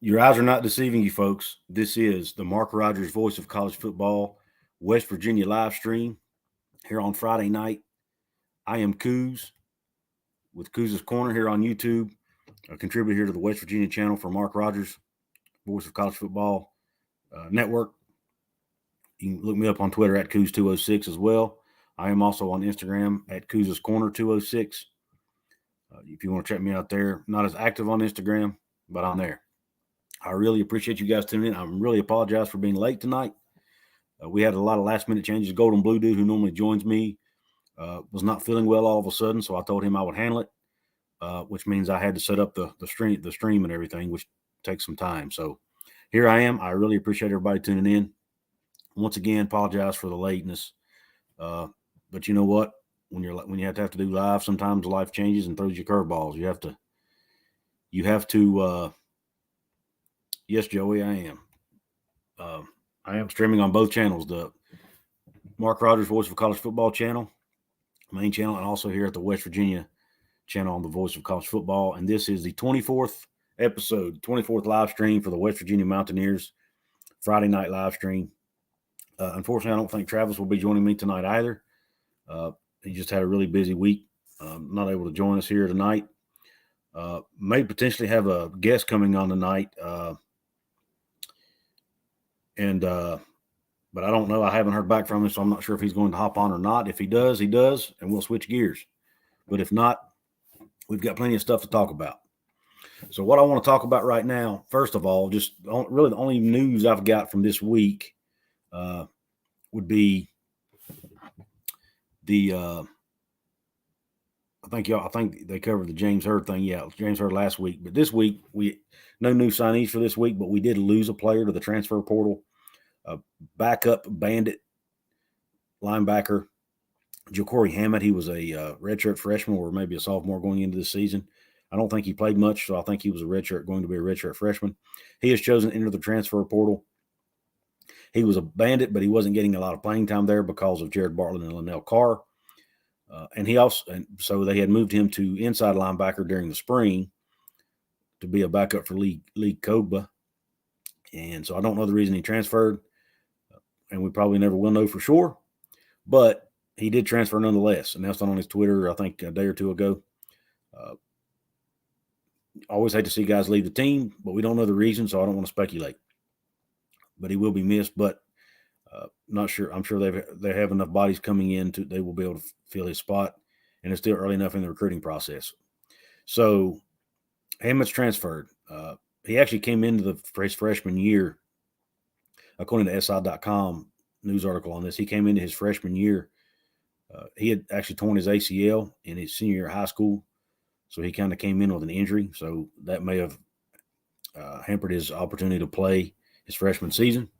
Your eyes are not deceiving you, folks. This is the Mark Rogers Voice of College Football, West Virginia live stream here on Friday night. I am Coos with Coos' Corner here on YouTube, a contributor here to the West Virginia channel for Mark Rogers Voice of College Football Network. You can look me up on Twitter at Coos206 as well. I am also on Instagram at Coos' Corner 206. If you want to check me out there, not as active on Instagram, but I'm there. I really appreciate you guys tuning in. I really apologize for being late tonight. We had a lot of last-minute changes. Golden Blue Dude, who normally joins me, was not feeling well all of a sudden, so I told him I would handle it, which means I had to set up the stream and everything, which takes some time. So here I am. I really appreciate everybody tuning in. Once again, apologize for the lateness, but you know what? When you have to do live, sometimes life changes and throws you curveballs. You have to. Yes, Joey, I am. I am streaming on both channels, the Mark Rogers Voice of College Football channel, main channel, and also here at the West Virginia channel on the Voice of College Football. And this is the 24th episode, 24th live stream for the West Virginia Mountaineers Friday night live stream. Unfortunately, I don't think Travis will be joining me tonight either. He just had a really busy week, not able to join us here tonight. May potentially have a guest coming on tonight. But I don't know. I haven't heard back from him, so I'm not sure if he's going to hop on or not. If he does, he does, and we'll switch gears. But if not, we've got plenty of stuff to talk about. So what I want to talk about right now, first of all, just really the only news I've got from this week would be the I think they covered the James Hurd thing. Yeah, James Hurd last week. But this week, no new signees for this week, but we did lose a player to the transfer portal. Backup bandit linebacker, Ja'Cory Hammett. He was a redshirt freshman or maybe a sophomore going into the season. I don't think he played much, so I think he was going to be a redshirt freshman. He has chosen to enter the transfer portal. He was a bandit, but he wasn't getting a lot of playing time there because of Jared Bartlett and Linnell Carr. So they had moved him to inside linebacker during the spring to be a backup for Lee Kogba. And so I don't know the reason he transferred, and we probably never will know for sure. But he did transfer nonetheless, announced on his Twitter, I think, a day or two ago. Always hate to see guys leave the team, but we don't know the reason, so I don't want to speculate. But he will be missed, but not sure. I'm sure they have enough bodies coming in they will be able to fill his spot, and it's still early enough in the recruiting process. So Hammett's transferred. He actually came into his freshman year, according to SI.com news article on this. He came into his freshman year. He had actually torn his ACL in his senior year of high school, so he kind of came in with an injury. So that may have hampered his opportunity to play his freshman season.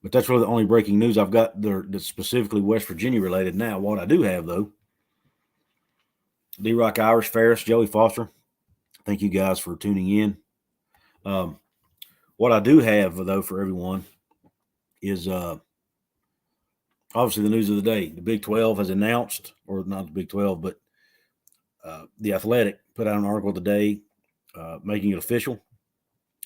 But that's really the only breaking news I've got there that's specifically West Virginia related. Now, what I do have, though, D-Rock Irish, Ferris, Joey Foster, thank you guys for tuning in. What I do have, though, for everyone is obviously the news of the day. The Big 12 has announced, or not the Big 12, but The Athletic put out an article today making it official.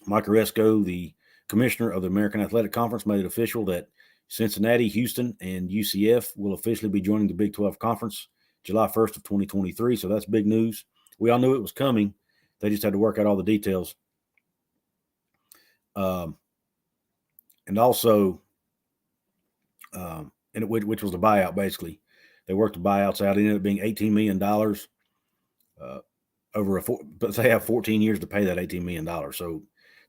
Mike Oresco, the commissioner of the American Athletic Conference, made it official that Cincinnati, Houston, and UCF will officially be joining the Big 12 Conference July 1st of 2023. So that's big news. We all knew it was coming. They just had to work out all the details. And also, which was the buyout, basically. They worked the buyouts out. It ended up being $18 million but they have 14 years to pay that $18 million. So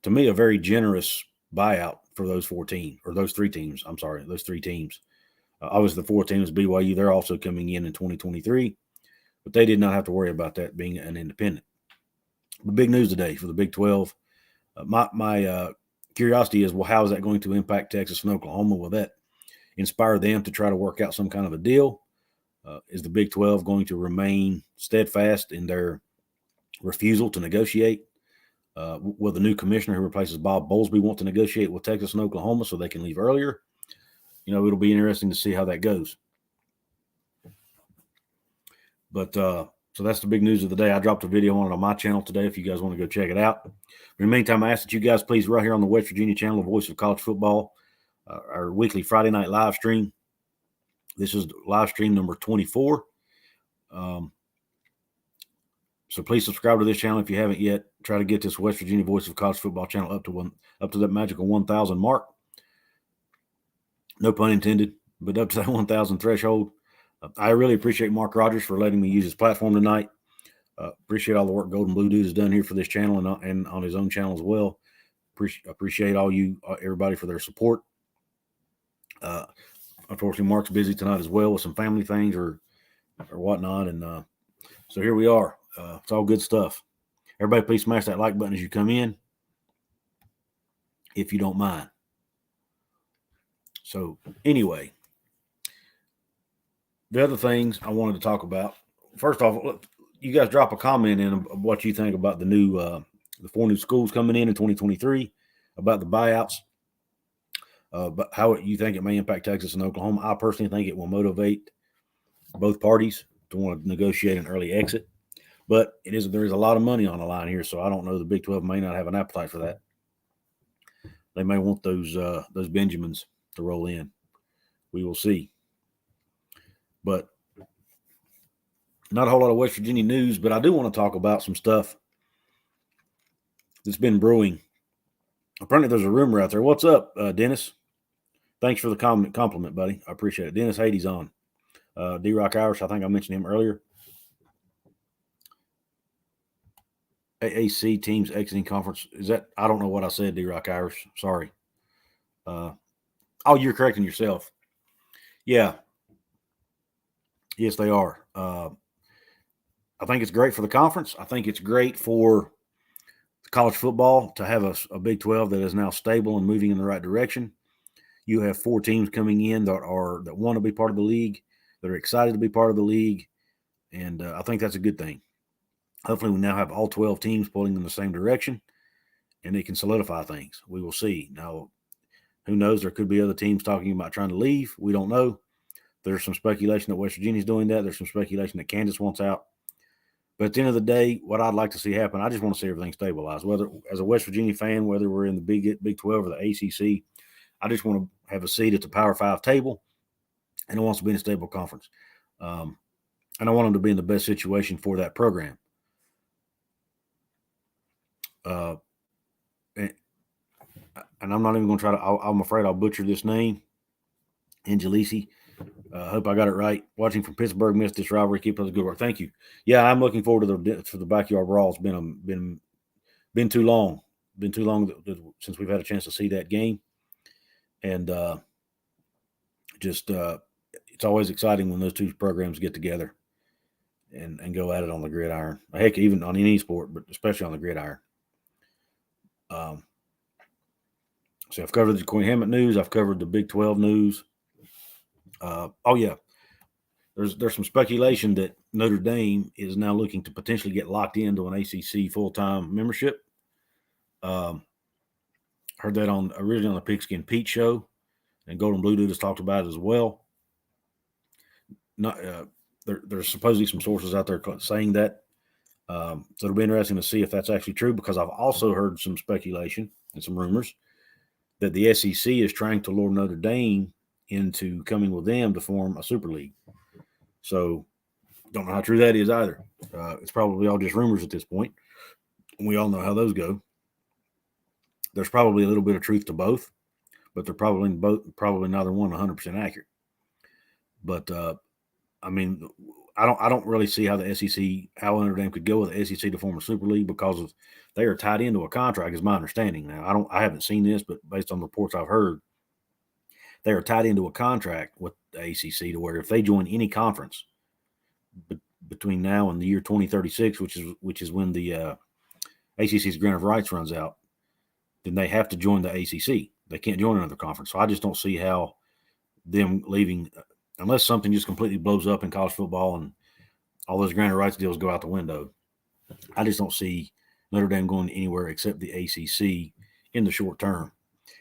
to me, a very generous buyout for those three teams. Obviously, the fourth team is BYU. They're also coming in 2023, but they did not have to worry about that being an independent. The big news today for the Big 12. My curiosity is, well, how is that going to impact Texas and Oklahoma? Will that inspire them to try to work out some kind of a deal? Is the Big 12 going to remain steadfast in their refusal to negotiate? Will the new commissioner who replaces Bob Bowlesby want to negotiate with Texas and Oklahoma so they can leave earlier? It'll be interesting to see how that goes. But So that's the big news of the day. I dropped a video on it on my channel today if you guys want to go check it out. In the meantime, I ask that you guys please right here on the West Virginia channel, the Voice of College Football, our weekly Friday night live stream. This is live stream number 24. So please subscribe to this channel if you haven't yet. Try to get this West Virginia Voice of College Football channel up to that magical 1,000 mark. No pun intended, but up to that 1,000 threshold. I really appreciate Mark Rogers for letting me use his platform tonight. Appreciate all the work Golden Blue Dude has done here for this channel and on his own channel as well. Appreciate all you, everybody, for their support. Unfortunately, Mark's busy tonight as well with some family things or whatnot, and so here we are. It's all good stuff. Everybody, please smash that like button as you come in, if you don't mind. So anyway, the other things I wanted to talk about. First off, you guys drop a comment in of what you think about the new, the 4 new schools coming in 2023, about the buyouts, but how you think it may impact Texas and Oklahoma. I personally think it will motivate both parties to want to negotiate an early exit. But there is a lot of money on the line here, so I don't know. The Big 12 may not have an appetite for that. They may want those Benjamins to roll in. We will see. But not a whole lot of West Virginia news, but I do want to talk about some stuff that's been brewing. Apparently there's a rumor out there. What's up, Dennis? Thanks for the compliment, buddy. I appreciate it. Dennis Hady's on. D-Rock Irish, I think I mentioned him earlier. AAC teams exiting conference. Is that? I don't know what I said, D-Rock Irish. Sorry. Oh, you're correcting yourself. Yeah. Yes, they are. I think it's great for the conference. I think it's great for college football to have a Big 12 that is now stable and moving in the right direction. You have 4 teams coming in that want to be part of the league, that are excited to be part of the league, and I think that's a good thing. Hopefully, we now have all 12 teams pulling in the same direction, and it can solidify things. We will see. Now, who knows? There could be other teams talking about trying to leave. We don't know. There's some speculation that West Virginia is doing that. There's some speculation that Kansas wants out. But at the end of the day, what I'd like to see happen, I just want to see everything stabilized. Whether as a West Virginia fan, whether we're in the Big 12 or the ACC, I just want to have a seat at the Power 5 table, and I want to be in a stable conference. And I want them to be in the best situation for that program. And I'm not even going to try to. I'm afraid I'll butcher this name, Angelisi. Hope I got it right. Watching from Pittsburgh, missed this rivalry. Keep up the good work. Thank you. Yeah, I'm looking forward to the backyard brawl. It's been too long. Been too long since we've had a chance to see that game, and it's always exciting when those two programs get together and go at it on the gridiron. Heck, even on any sport, but especially on the gridiron. So I've covered the Queen Hammett news. I've covered the Big 12 news. Oh yeah, there's some speculation that Notre Dame is now looking to potentially get locked into an ACC full-time membership. Heard that originally on the Pigskin Pete show, and Golden Blue Dude has talked about it as well. There's supposedly some sources out there saying that. So it'll be interesting to see if that's actually true, because I've also heard some speculation and some rumors that the SEC is trying to lure Notre Dame into coming with them to form a super league. So don't know how true that is either. It's probably all just rumors at this point. We all know how those go. There's probably a little bit of truth to both, but they're probably neither one 100% accurate. But I mean, I don't really see how the SEC, how Notre Dame could go with the SEC to form a super league, because they are tied into a contract, is my understanding. Now, I haven't seen this, but based on reports I've heard, they are tied into a contract with the ACC to where if they join any conference between now and the year 2036, which is when the ACC's grant of rights runs out, then they have to join the ACC. They can't join another conference. So I just don't see how them leaving, unless something just completely blows up in college football and all those grant of rights deals go out the window. I just don't see Notre Dame going anywhere except the ACC in the short term.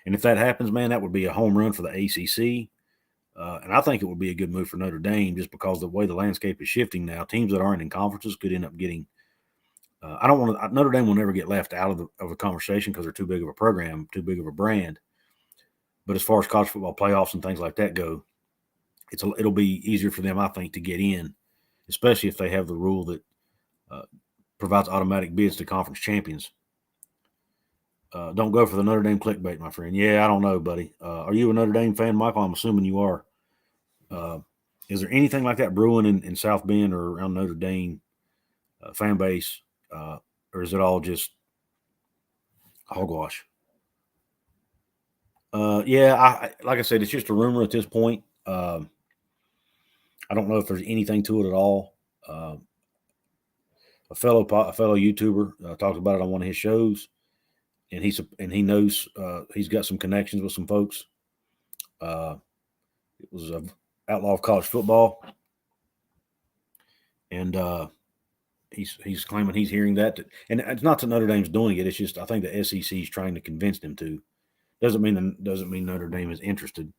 And if that happens, man, that would be a home run for the ACC. And I think it would be a good move for Notre Dame just because the way the landscape is shifting now. Teams that aren't in conferences could end up getting. I don't want to. Notre Dame will never get left out of the conversation because they're too big of a program, too big of a brand. But as far as college football playoffs and things like that go, it'll be easier for them, I think, to get in, especially if they have the rule that provides automatic bids to conference champions. Don't go for the Notre Dame clickbait, my friend. Yeah, I don't know, buddy. Are you a Notre Dame fan, Michael? I'm assuming you are. Is there anything like that brewing in South Bend or around Notre Dame fan base, or is it all just hogwash? Yeah, like I said, it's just a rumor at this point. I don't know if there's anything to it at all. A fellow YouTuber talked about it on one of his shows, and he knows he's got some connections with some folks. It was a outlaw of college football, and he's claiming he's hearing that. And it's not that Notre Dame's doing it. It's just I think the SEC is trying to convince them to. Doesn't mean Notre Dame is interested.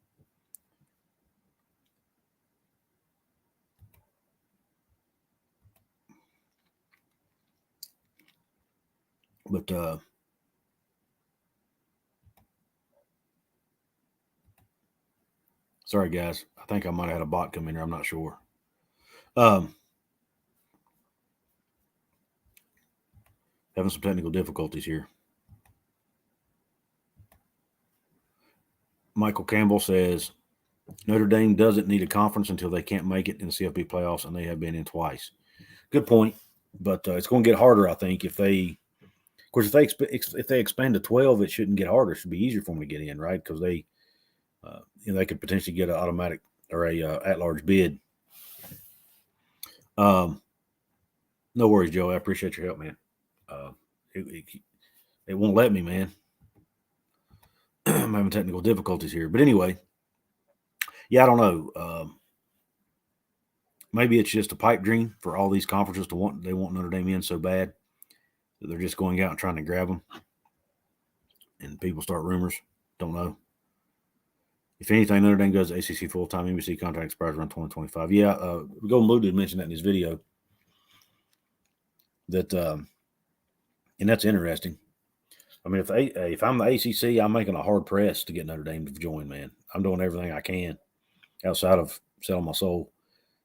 But sorry, guys. I think I might have had a bot come in here. I'm not sure. Having some technical difficulties here. Michael Campbell says Notre Dame doesn't need a conference until they can't make it in the CFP playoffs, and they have been in twice. Good point, but it's going to get harder, I think, if they. Of course, if they expand to 12, it shouldn't get harder. It should be easier for them to get in, right? Because they they could potentially get an automatic or a at-large bid. No worries, Joe. I appreciate your help, man. It won't let me, man. I'm having technical difficulties here, but anyway, yeah, I don't know. Maybe it's just a pipe dream for all these conferences to want Notre Dame in so bad that they're just going out and trying to grab them, and people start rumors. Don't know. If anything, Notre Dame goes to ACC full-time. NBC contract expires around 2025. Yeah, Golden Blue did mention that in his video. That and that's interesting. I mean, if I'm the ACC, I'm making a hard press to get Notre Dame to join. Man, I'm doing everything I can outside of selling my soul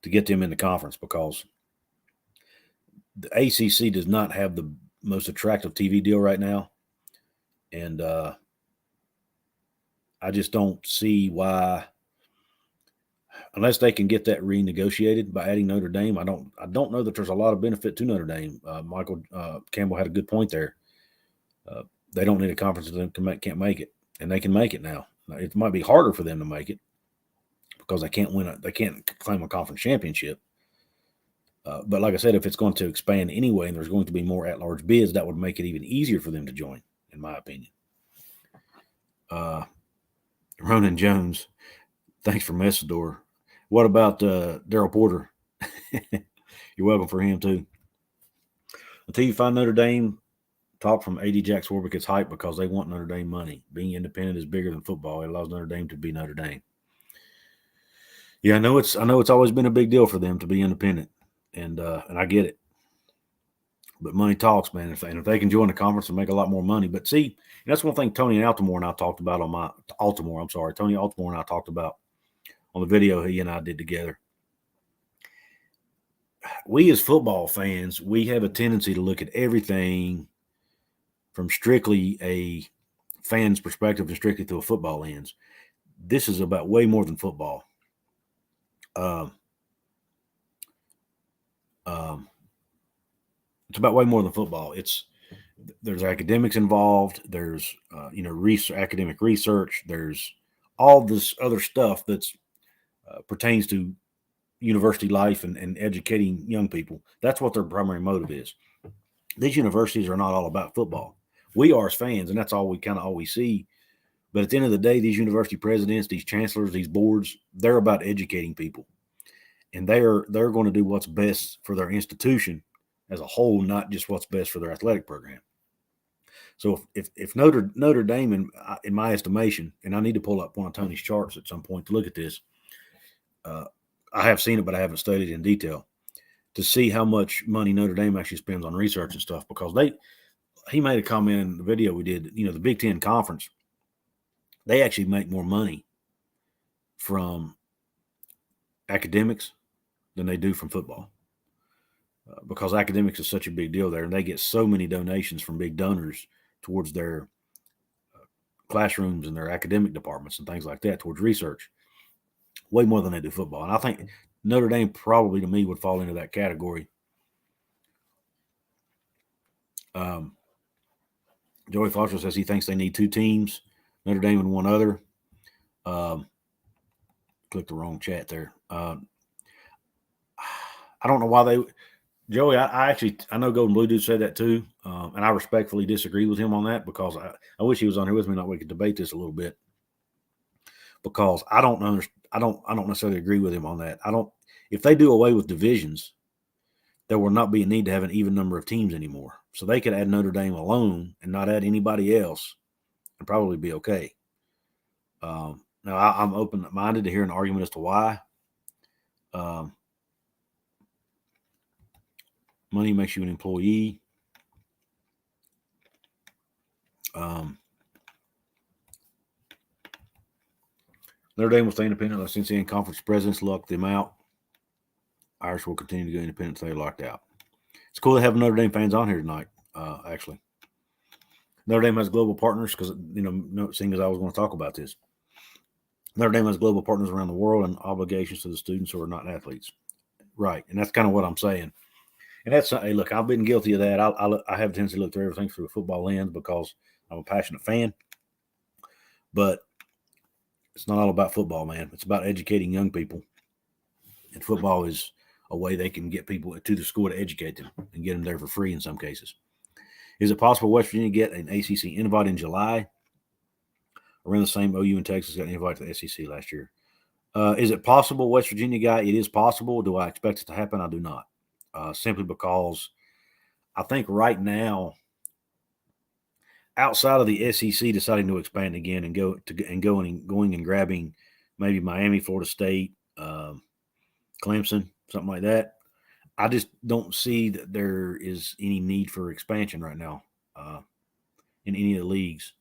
to get them in the conference because the ACC does not have the most attractive TV deal right now, and I just don't see why, unless they can get that renegotiated by adding Notre Dame. I don't know that there's a lot of benefit to Notre Dame. Michael Campbell had a good point there. They don't need a conference that can't make it, and they can make it now. It might be harder for them to make it because they can't claim a conference championship. But like I said, if it's going to expand anyway, and there's going to be more at-large bids, that would make it even easier for them to join, in my opinion. Ronan Jones, thanks for Messidor. What about Daryl Porter? You're welcome for him too. Until you find Notre Dame, talk from AD Jack Swarbrick is hype because they want Notre Dame money. Being independent is bigger than football. It allows Notre Dame to be Notre Dame. Yeah, I know it's always been a big deal for them to be independent, and I get it. But money talks, man. If they can join the conference and make a lot more money. But see, that's one thing Tony Altimore and I talked about Tony Altimore and I talked about on the video he and I did together. We as football fans, we have a tendency to look at everything from strictly a fan's perspective and strictly through a football lens. This is about way more than football. It's about way more than football. There's academics involved. There's academic research. There's all this other stuff that's pertains to university life and educating young people. That's what their primary motive is. These universities are not all about football. We are as fans, and that's all we kind of always see. But at the end of the day, these university presidents, these chancellors, these boards, they're about educating people. And they're going to do what's best for their institution as a whole, not just what's best for their athletic program. So if Notre Dame, in my estimation, and I need to pull up one of Tony's charts at some point to look at this, I have seen it, but I haven't studied it in detail to see how much money Notre Dame actually spends on research and stuff, because he made a comment in the video we did, the Big Ten Conference, they actually make more money from academics than they do from football, because academics is such a big deal there, and they get so many donations from big donors towards their classrooms and their academic departments and things like that, towards research, way more than they do football. And I think Notre Dame probably, to me, would fall into that category. Joey Foster says he thinks they need 2 teams, Notre Dame and one other. Click the wrong chat there. I don't know why they, Joey. I know Golden Blue Dude said that too, and I respectfully disagree with him on that, because I wish he was on here with me, we could debate this a little bit, because I don't necessarily agree with him on that. If they do away with divisions, there will not be a need to have an even number of teams anymore. So they could add Notre Dame alone and not add anybody else and probably be okay. Now, I'm open-minded to hear an argument as to why. Money makes you an employee. Notre Dame will stay independent unless NCAA conference presidents lock them out. Irish will continue to go independent until they're locked out. It's cool to have Notre Dame fans on here tonight, actually. Notre Dame has global partners because, seeing as I was going to talk about this, Notre Dame has global partners around the world and obligations to the students who are not athletes. Right. And that's kind of what I'm saying. And that's, hey, look, I've been guilty of that. I have a tendency to look through everything through a football lens because I'm a passionate fan. But it's not all about football, man. It's about educating young people. And football is a way they can get people to the school to educate them and get them there for free in some cases. Is it possible West Virginia get an ACC invite in July? Around the same, OU and Texas got an invite to the SEC last year. Is it possible, West Virginia guy? It is possible. Do I expect it to happen? I do not. Simply because I think right now, outside of the SEC deciding to expand again and going and grabbing maybe Miami, Florida State, Clemson, something like that, I just don't see that there is any need for expansion right now in any of the leagues,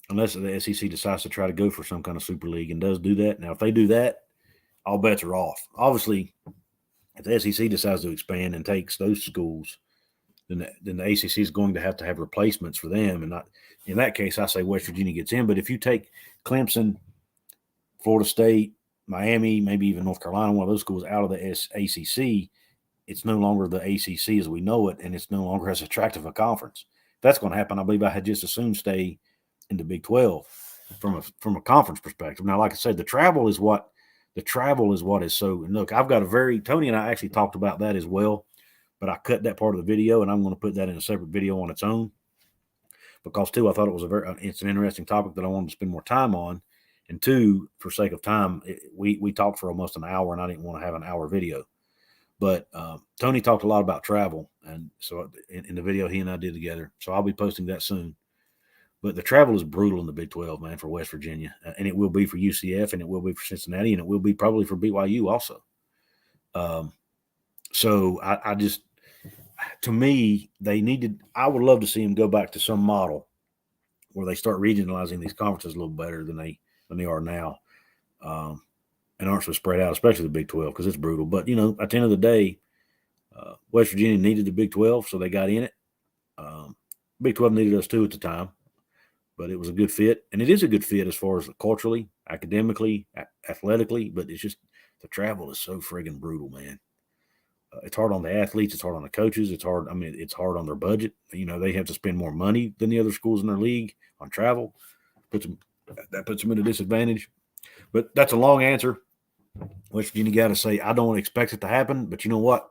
unless the SEC decides to try to go for some kind of super league and does do that. Now, if they do that, all bets are off. Obviously, if the SEC decides to expand and takes those schools, then the ACC is going to have replacements for them. And not, in that case, I say West Virginia gets in. But if you take Clemson, Florida State, Miami, maybe even North Carolina, one of those schools out of the ACC, it's no longer the ACC as we know it, and it's no longer as attractive a conference. If that's going to happen, I believe I had just as soon stay in the Big 12 from a conference perspective. Now, like I said, the travel is what is so. And look, I've got Tony and I actually talked about that as well, but I cut that part of the video, and I'm going to put that in a separate video on its own, because two, I thought it was it's an interesting topic that I wanted to spend more time on, and two, for sake of time, we talked for almost an hour, and I didn't want to have an hour video. But Tony talked a lot about travel, and so in the video he and I did together, so I'll be posting that soon. But the travel is brutal in the Big 12, man, for West Virginia, and it will be for UCF, and it will be for Cincinnati, and it will be probably for BYU also. So I just, to me, I would love to see them go back to some model where they start regionalizing these conferences a little better than they are now, and aren't so spread out, especially the Big 12, because it's brutal. But, at the end of the day, West Virginia needed the Big 12, so they got in it. Big 12 needed us too at the time, but it was a good fit. And it is a good fit as far as culturally, academically, athletically, but it's just the travel is so friggin' brutal, man. It's hard on the athletes. It's hard on the coaches. It's hard on their budget. They have to spend more money than the other schools in their league on travel. That puts them at a disadvantage. But that's a long answer. West Virginia got to say, I don't expect it to happen, but you know what?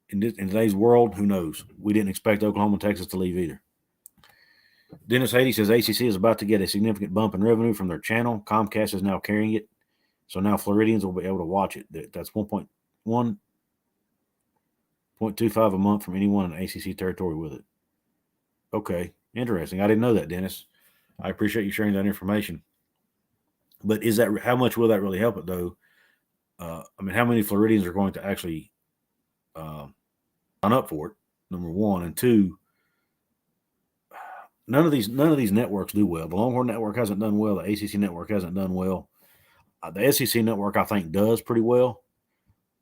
In today's world, who knows? We didn't expect Oklahoma and Texas to leave either. Dennis Haiti says ACC is about to get a significant bump in revenue from their channel. Comcast is now carrying it, so now Floridians will be able to watch it. That's 1.25 a month from anyone in ACC territory with it. Okay, interesting. I didn't know that, Dennis. I appreciate you sharing that information. But how much will that really help it, though? I mean, how many Floridians are going to actually sign up for it? Number one, and two, none of these networks do well. The Longhorn Network hasn't done well. The ACC Network hasn't done well. The SEC Network, I think, does pretty well.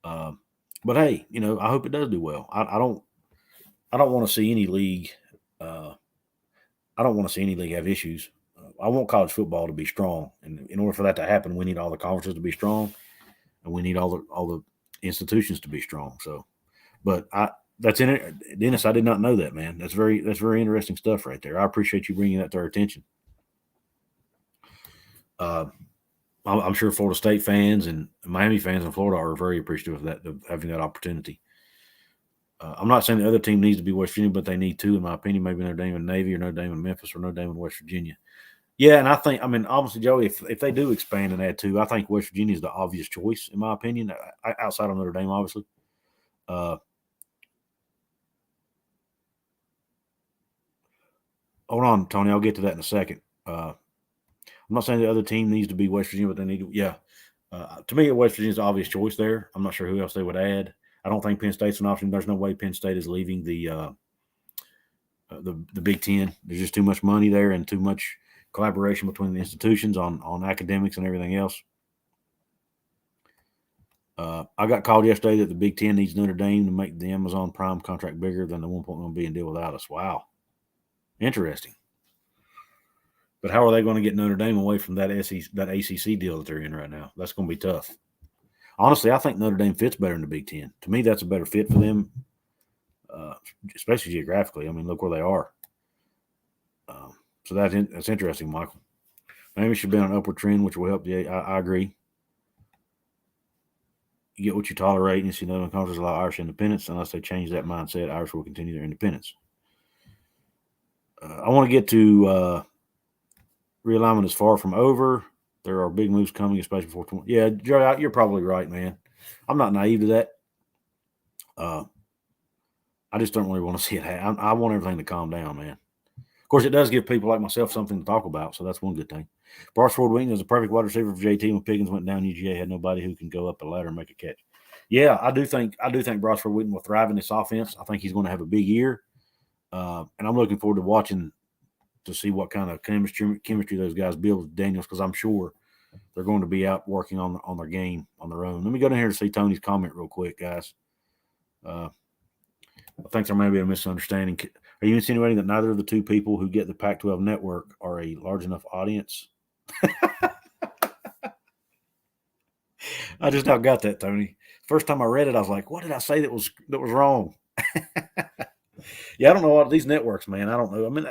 But hey, I hope it does do well. I don't want to see any league. I don't want to see any league have issues. I want college football to be strong, and in order for that to happen, we need all the conferences to be strong, and we need all the institutions to be strong. So, but that's in it, Dennis. I did not know that, man. That's very interesting stuff right there. I appreciate you bringing that to our attention. I'm sure Florida State fans and Miami fans in Florida are very appreciative of having that opportunity. I'm not saying the other team needs to be West Virginia, but they need to, in my opinion. Maybe Notre Dame and Navy, or Notre Dame and Memphis, or Notre Dame and West Virginia. Yeah, and I mean, obviously, Joey, if they do expand and add two, I think West Virginia is the obvious choice, in my opinion, outside of Notre Dame, obviously. Hold on, Tony. I'll get to that in a second. I'm not saying the other team needs to be West Virginia, but they need to. Yeah, to me, West Virginia is the obvious choice there. I'm not sure who else they would add. I don't think Penn State's an option. There's no way Penn State is leaving the Big Ten. There's just too much money there and too much collaboration between the institutions on academics and everything else. I got called yesterday that the Big Ten needs Notre Dame to make the Amazon Prime contract bigger than the $1.1 billion deal without us. Wow, interesting. But how are they going to get Notre Dame away from that ACC deal that they're in right now? That's going to be tough. Honestly, I think Notre Dame fits better in the Big Ten. To me, that's a better fit for them, especially geographically. I mean, look where they are. So that's interesting, Michael. Maybe should be on an upward trend, which will help. Yeah, I agree. You get what you tolerate, and you see no countries allow Irish independence. Unless they change that mindset, Irish will continue their independence. I want to get to realignment is far from over. There are big moves coming, especially before 20. Yeah, Joe, you're probably right, man. I'm not naive to that. I just don't really want to see it happen. I want everything to calm down, man. Of course, it does give people like myself something to talk about, so that's one good thing. Barshford Wheaton is a perfect wide receiver for JT. When Pickens went down, UGA had nobody who can go up a ladder and make a catch. Yeah, I do think Barshford Wheaton will thrive in this offense. I think he's going to have a big year, and I'm looking forward to watching to see what kind of chemistry those guys build with Daniels, because I'm sure they're going to be out working on their game on their own. Let me go down here to see Tony's comment real quick, guys. I think there may be a misunderstanding. Are you insinuating that neither of the two people who get the Pac-12 network are a large enough audience? I just now got that, Tony. First time I read it, I was like, "What did I say that was wrong?" Yeah, I don't know what these networks, man. I don't know. I mean,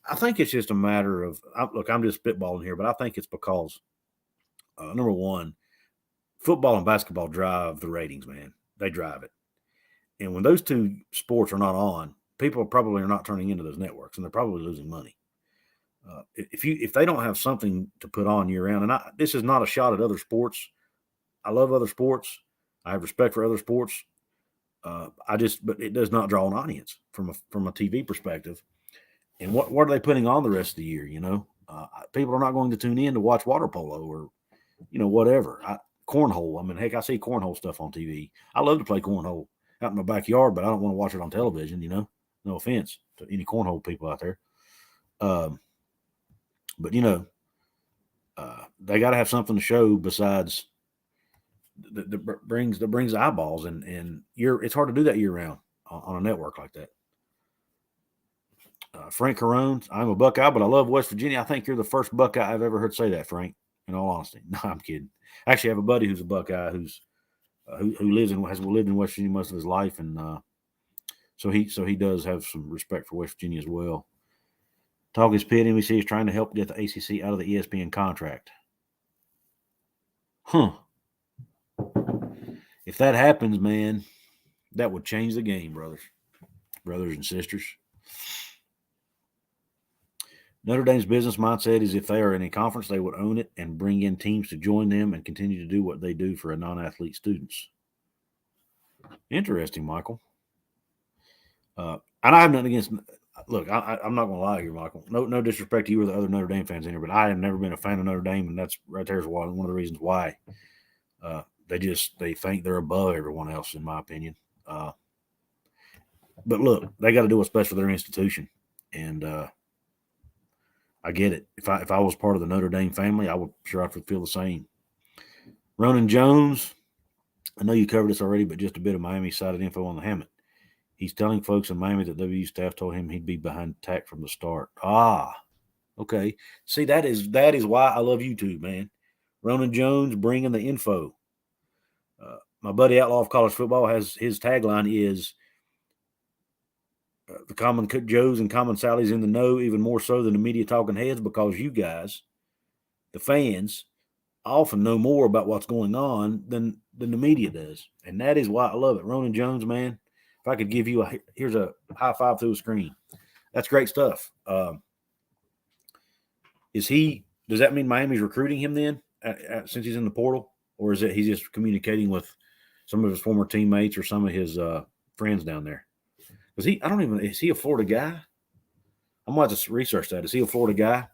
I think it's just a matter of look. I'm just spitballing here, but I think it's because number one, football and basketball drive the ratings, man. They drive it, and when those two sports are not on, people probably are not turning into those networks, and they're probably losing money. If they don't have something to put on year round, and this is not a shot at other sports. I love other sports. I have respect for other sports. But it does not draw an audience from a TV perspective. And what are they putting on the rest of the year? People are not going to tune in to watch water polo or, whatever. Cornhole. I mean, heck, I see cornhole stuff on TV. I love to play cornhole out in my backyard, but I don't want to watch it on television. No offense to any cornhole people out there. But they got to have something to show besides that brings eyeballs, and it's hard to do that year round on a network like that. Frank Carone, I'm a Buckeye, but I love West Virginia. I think you're the first Buckeye I've ever heard say that, Frank. In all honesty, no, I'm kidding. Actually, I have a buddy who's a Buckeye who has lived in West Virginia most of his life, and so he does have some respect for West Virginia as well. Talk is pit. NBC is trying to help get the ACC out of the ESPN contract. Huh. If that happens, man, that would change the game, brothers and sisters. Notre Dame's business mindset is if they are in a conference, they would own it and bring in teams to join them and continue to do what they do for non-athlete students. Interesting, Michael. And I have nothing against. Look, I'm not going to lie here, Michael. No disrespect to you or the other Notre Dame fans in here, but I have never been a fan of Notre Dame, and that's right there is one of the reasons why They think they're above everyone else, in my opinion. But look, they got to do what's best for their institution, and I get it. If I was part of the Notre Dame family, I would feel the same. Ronan Jones, I know you covered this already, but just a bit of Miami-sided info on the Hammett. He's telling folks in Miami that WU staff told him he'd be behind attack from the start. Okay. See, that is why I love YouTube, man. Ronan Jones bringing the info. My buddy Outlaw of College Football has his tagline is the common Joes and common Sallies in the know, even more so than the media talking heads, because you guys, the fans, often know more about what's going on than the media does. And that is why I love it. Ronan Jones, man, if I could give you here's a high five through the screen. That's great stuff. Does that mean Miami's recruiting him then since he's in the portal? Or is it he's just communicating with some of his former teammates or some of his friends down there? Is he a Florida guy? I'm going to have to research that. Is he a Florida guy?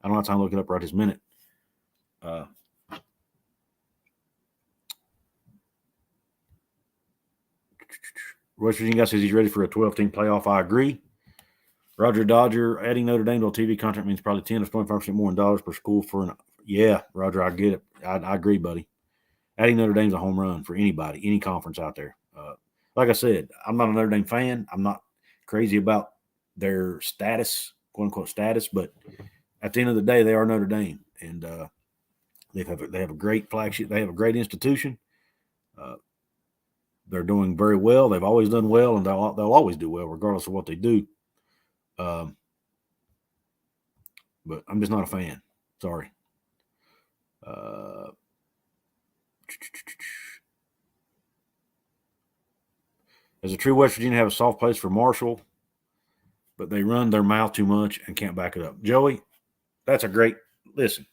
I don't have time to look it up right this minute. West Virginia guy says he's ready for a 12-team playoff. I agree. Roger Dodger, adding Notre Dame to a TV contract means probably 10 to 25% more in dollars per school yeah, Roger, I get it. I agree, buddy. Adding Notre Dame's a home run for anybody, any conference out there. Like I said, I'm not a Notre Dame fan. I'm not crazy about their status, quote unquote status, but at the end of the day, they are Notre Dame, and they have a great flagship. They have a great institution. They're doing very well. They've always done well, and they'll always do well, regardless of what they do. But I'm just not a fan. Sorry. Does a true West Virginia have a soft place for Marshall, but they run their mouth too much and can't back it up? Joey, that's a great listen.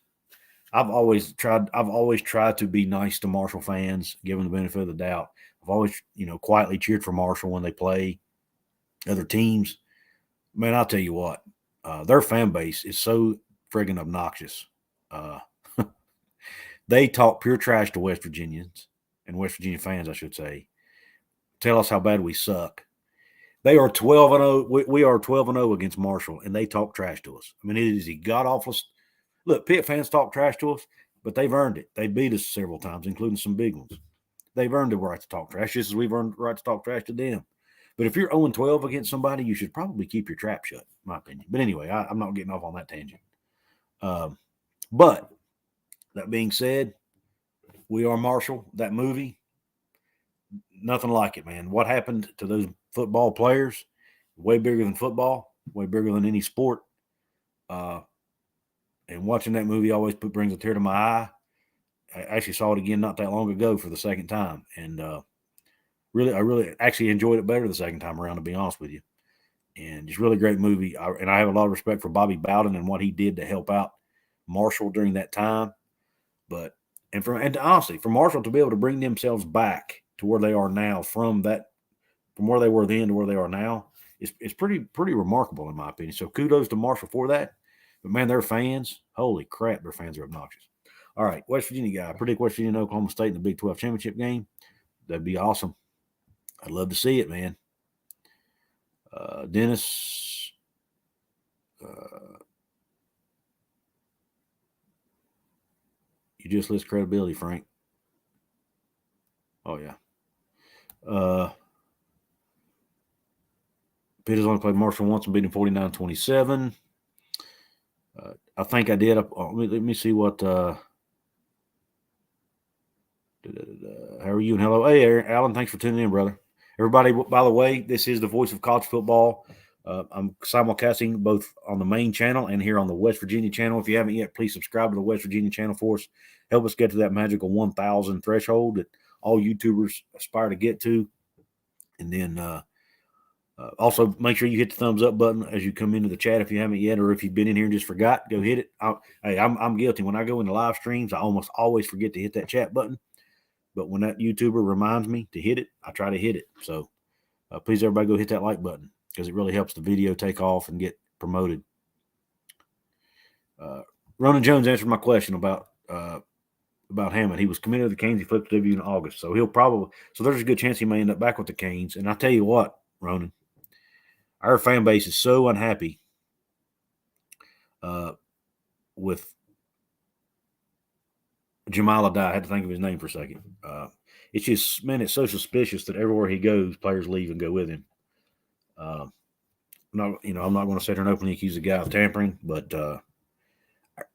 I've always tried to be nice to Marshall fans, give them the benefit of the doubt. I've always, quietly cheered for Marshall when they play other teams. Man, I'll tell you what, their fan base is so friggin' obnoxious. They talk pure trash to West Virginians and West Virginia fans, I should say. Tell us how bad we suck. They are 12-0. We are 12-0 against Marshall, and they talk trash to us. I mean, it is a god-awful. Look, Pitt fans talk trash to us, but they've earned it. They beat us several times, including some big ones. They've earned the right to talk trash, just as we've earned the right to talk trash to them. But if you're 0-12 against somebody, you should probably keep your trap shut, in my opinion. But anyway, I'm not getting off on that tangent. But that being said, we are Marshall. That movie, nothing like it, man. What happened to those football players? Way bigger than football, way bigger than any sport. And watching that movie always brings a tear to my eye. I actually saw it again not that long ago for the second time. And I really actually enjoyed it better the second time around, to be honest with you. And just really great movie. And I have a lot of respect for Bobby Bowden and what he did to help out Marshall during that time. And honestly, for Marshall to be able to bring themselves back to where they are now from where they were then to where they are now, it's pretty remarkable in my opinion. So kudos to Marshall for that. But man, their fans, holy crap, their fans are obnoxious. All right, West Virginia guy. I predict West Virginia and Oklahoma State in the Big 12 championship game. That'd be awesome. I'd love to see it, man. Dennis. You just list credibility, Frank. Oh, yeah. Pitt has only played Marshall once and beat him 49-27. I think I did. Let me see what. How are you? And hello. Hey, Alan. Thanks for tuning in, brother. Everybody, by the way, this is the voice of college football. I'm simulcasting both on the main channel and here on the West Virginia channel. If you haven't yet, please subscribe to the West Virginia channel for us. Help us get to that magical 1,000 threshold that all YouTubers aspire to get to. And then also make sure you hit the thumbs up button as you come into the chat if you haven't yet, or if you've been in here and just forgot, go hit it. I'm guilty. When I go into live streams, I almost always forget to hit that chat button. But when that YouTuber reminds me to hit it, I try to hit it. So please, everybody, go hit that like button because it really helps the video take off and get promoted. Ronan Jones answered my question about about Hammond. He was committed to the Canes. He flipped to W in August. So there's a good chance he may end up back with the Canes. And I tell you what, Ronan, our fan base is so unhappy with Jamal Adai. I had to think of his name for a second. It's just, man, it's so suspicious that everywhere he goes, players leave and go with him. I'm not going to sit here and openly accuse the guy of tampering, but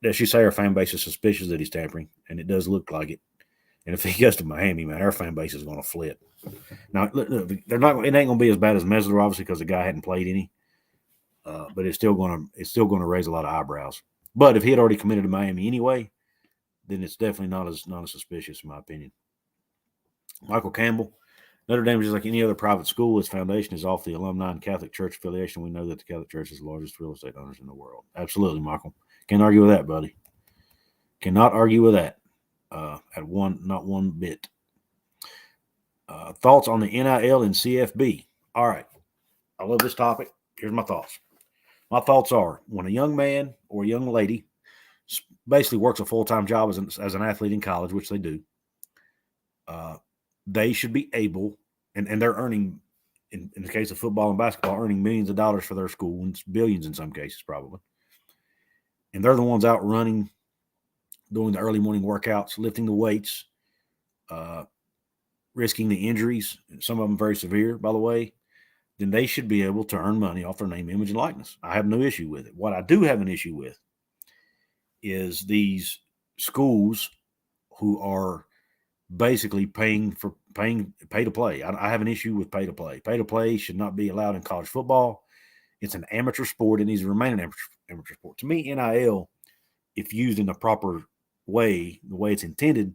as you say, our fan base is suspicious that he's tampering, and it does look like it. And if he goes to Miami, man, our fan base is going to flip. Now, look, they're not. It ain't going to be as bad as Mesler, obviously, because the guy hadn't played any. But it's still going to raise a lot of eyebrows. But if he had already committed to Miami anyway, then it's definitely not as suspicious, in my opinion. Michael Campbell, Notre Dame is just like any other private school. Its foundation is off the alumni and Catholic Church affiliation. We know that the Catholic Church is the largest real estate owners in the world. Absolutely, Michael. Can't argue with that, buddy. Cannot argue with that. Not one bit. Thoughts on the NIL and CFB? All right. I love this topic. Here's my thoughts. My thoughts are when a young man or a young lady basically works a full-time job as an athlete in college, which they do, they should be able, and they're earning, in the case of football and basketball, earning millions of dollars for their school, and billions in some cases probably. And they're the ones out running, doing the early morning workouts, lifting the weights, risking the injuries, some of them very severe, by the way. Then they should be able to earn money off their name, image, and likeness. I have no issue with it. What I do have an issue with is these schools who are basically pay to play. I have an issue with pay to play. Pay to play should not be allowed in college football. It's an amateur sport. It needs to remain an amateur sport. To me, NIL, if used in the proper way, the way it's intended,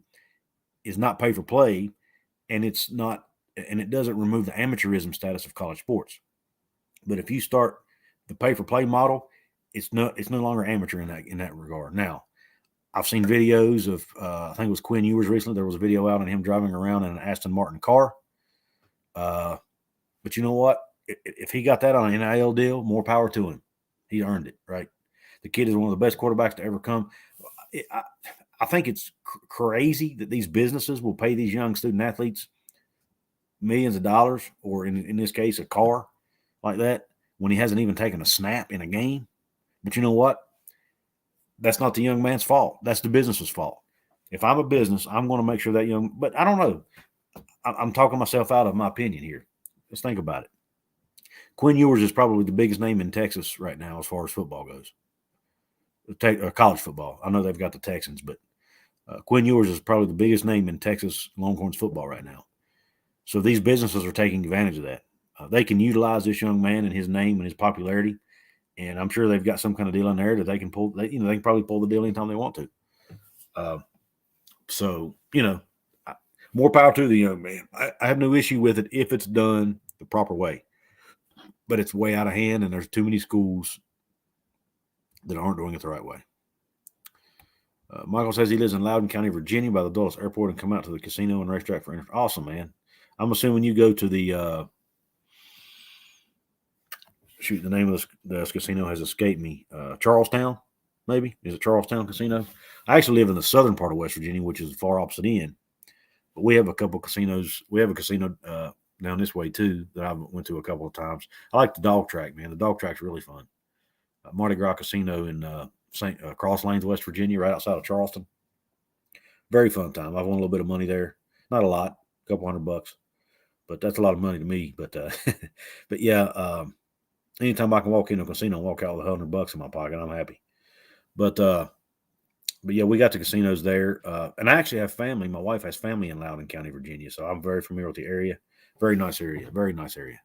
is not pay for play, and it doesn't remove the amateurism status of college sports. But if you start the pay for play model, it's no longer amateur in that regard. Now, I've seen videos of I think it was Quinn Ewers recently. There was a video out on him driving around in an Aston Martin car. But you know what? If he got that on an NIL deal, more power to him. He earned it, right? The kid is one of the best quarterbacks to ever come. I think it's crazy that these businesses will pay these young student athletes millions of dollars, or in this case, a car like that, when he hasn't even taken a snap in a game. But you know what? That's not the young man's fault. That's the business's fault. If I'm a business, I'm going to make sure that but I don't know. I'm talking myself out of my opinion here. Let's think about it. Quinn Ewers is probably the biggest name in Texas right now as far as football goes. College football. I know they've got the Texans, but Quinn Ewers is probably the biggest name in Texas Longhorns football right now. So these businesses are taking advantage of that. They can utilize this young man and his name and his popularity, and I'm sure they've got some kind of deal in there that they can pull. They can probably pull the deal anytime they want to. So more power to the young man. I have no issue with it if it's done the proper way, but it's way out of hand, and there's too many schools that aren't doing it the right way. Michael says he lives in Loudoun County, Virginia, by the Dulles Airport, and come out to the casino and racetrack for interest. Awesome, man. I'm assuming you go to the the name of this casino has escaped me. Charlestown, maybe? Is it Charlestown Casino? I actually live in the southern part of West Virginia, which is the far opposite end. But we have a couple casinos. We have a casino down this way, too, that I went to a couple of times. I like the dog track, man. The dog track's really fun. Mardi Gras Casino in Cross Lanes, West Virginia, right outside of Charleston. Very fun time. I've won a little bit of money there. Not a lot, a couple $100, but that's a lot of money to me. But but yeah, anytime I can walk into a casino and walk out with $100 in my pocket, I'm happy. But yeah, we got the casinos there, and I actually have family. My wife has family in Loudoun County, Virginia, so I'm very familiar with the area. Very nice area. Very nice area.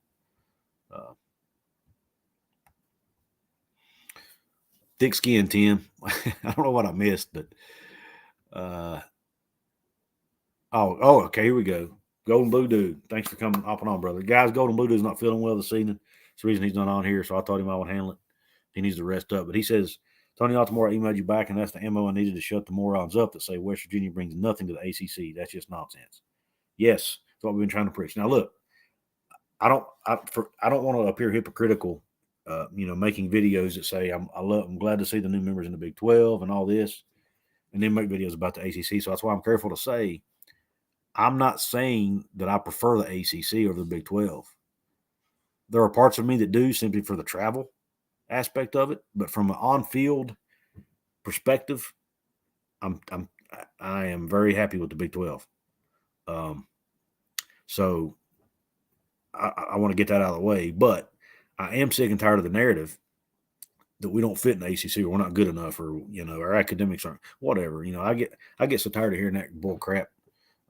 Thick skin, Tim. I don't know what I missed, but okay, here we go. Golden Blue Dude. Thanks for hopping on, brother. Guys, Golden Blue Dude's not feeling well this evening. That's the reason he's not on here, so I thought he might want to handle it. He needs to rest up. But he says, Tony Altamore emailed you back, and that's the ammo I needed to shut the morons up that say West Virginia brings nothing to the ACC. That's just nonsense. Yes, that's what we've been trying to preach. Now, look, I don't want to appear hypocritical, making videos that say I'm glad to see the new members in the Big 12 and all this. and then make videos about the ACC. So that's why I'm careful to say I'm not saying that I prefer the ACC over the Big 12. There are parts of me that do simply for the travel aspect of it, but from an on-field perspective, I am very happy with the Big 12. So I want to get that out of the way, but I am sick and tired of the narrative that we don't fit in the ACC or we're not good enough or our academics aren't whatever. I get so tired of hearing that bull crap.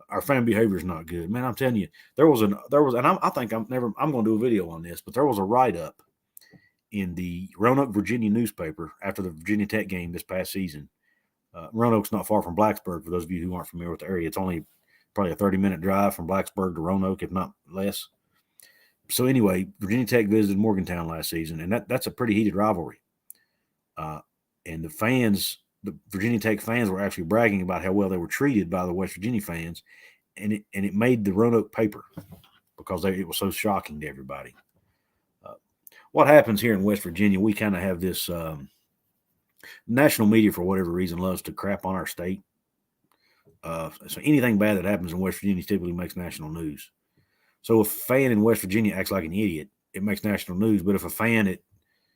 Our fan behavior is not good, man. I'm telling you, there was, and I think I'm going to do a video on this, but there was a write up in the Roanoke, Virginia newspaper after the Virginia Tech game this past season. Roanoke's not far from Blacksburg. For those of you who aren't familiar with the area, it's only probably a 30-minute drive from Blacksburg to Roanoke, if not less. So anyway, Virginia Tech visited Morgantown last season, and that's a pretty heated rivalry. And the Virginia Tech fans were actually bragging about how well they were treated by the West Virginia fans, and it made the Roanoke paper because it was so shocking to everybody. What happens here in West Virginia, we kind of have this national media, for whatever reason, loves to crap on our state. So anything bad that happens in West Virginia typically makes national news. So if a fan in West Virginia acts like an idiot, it makes national news. But if a fan at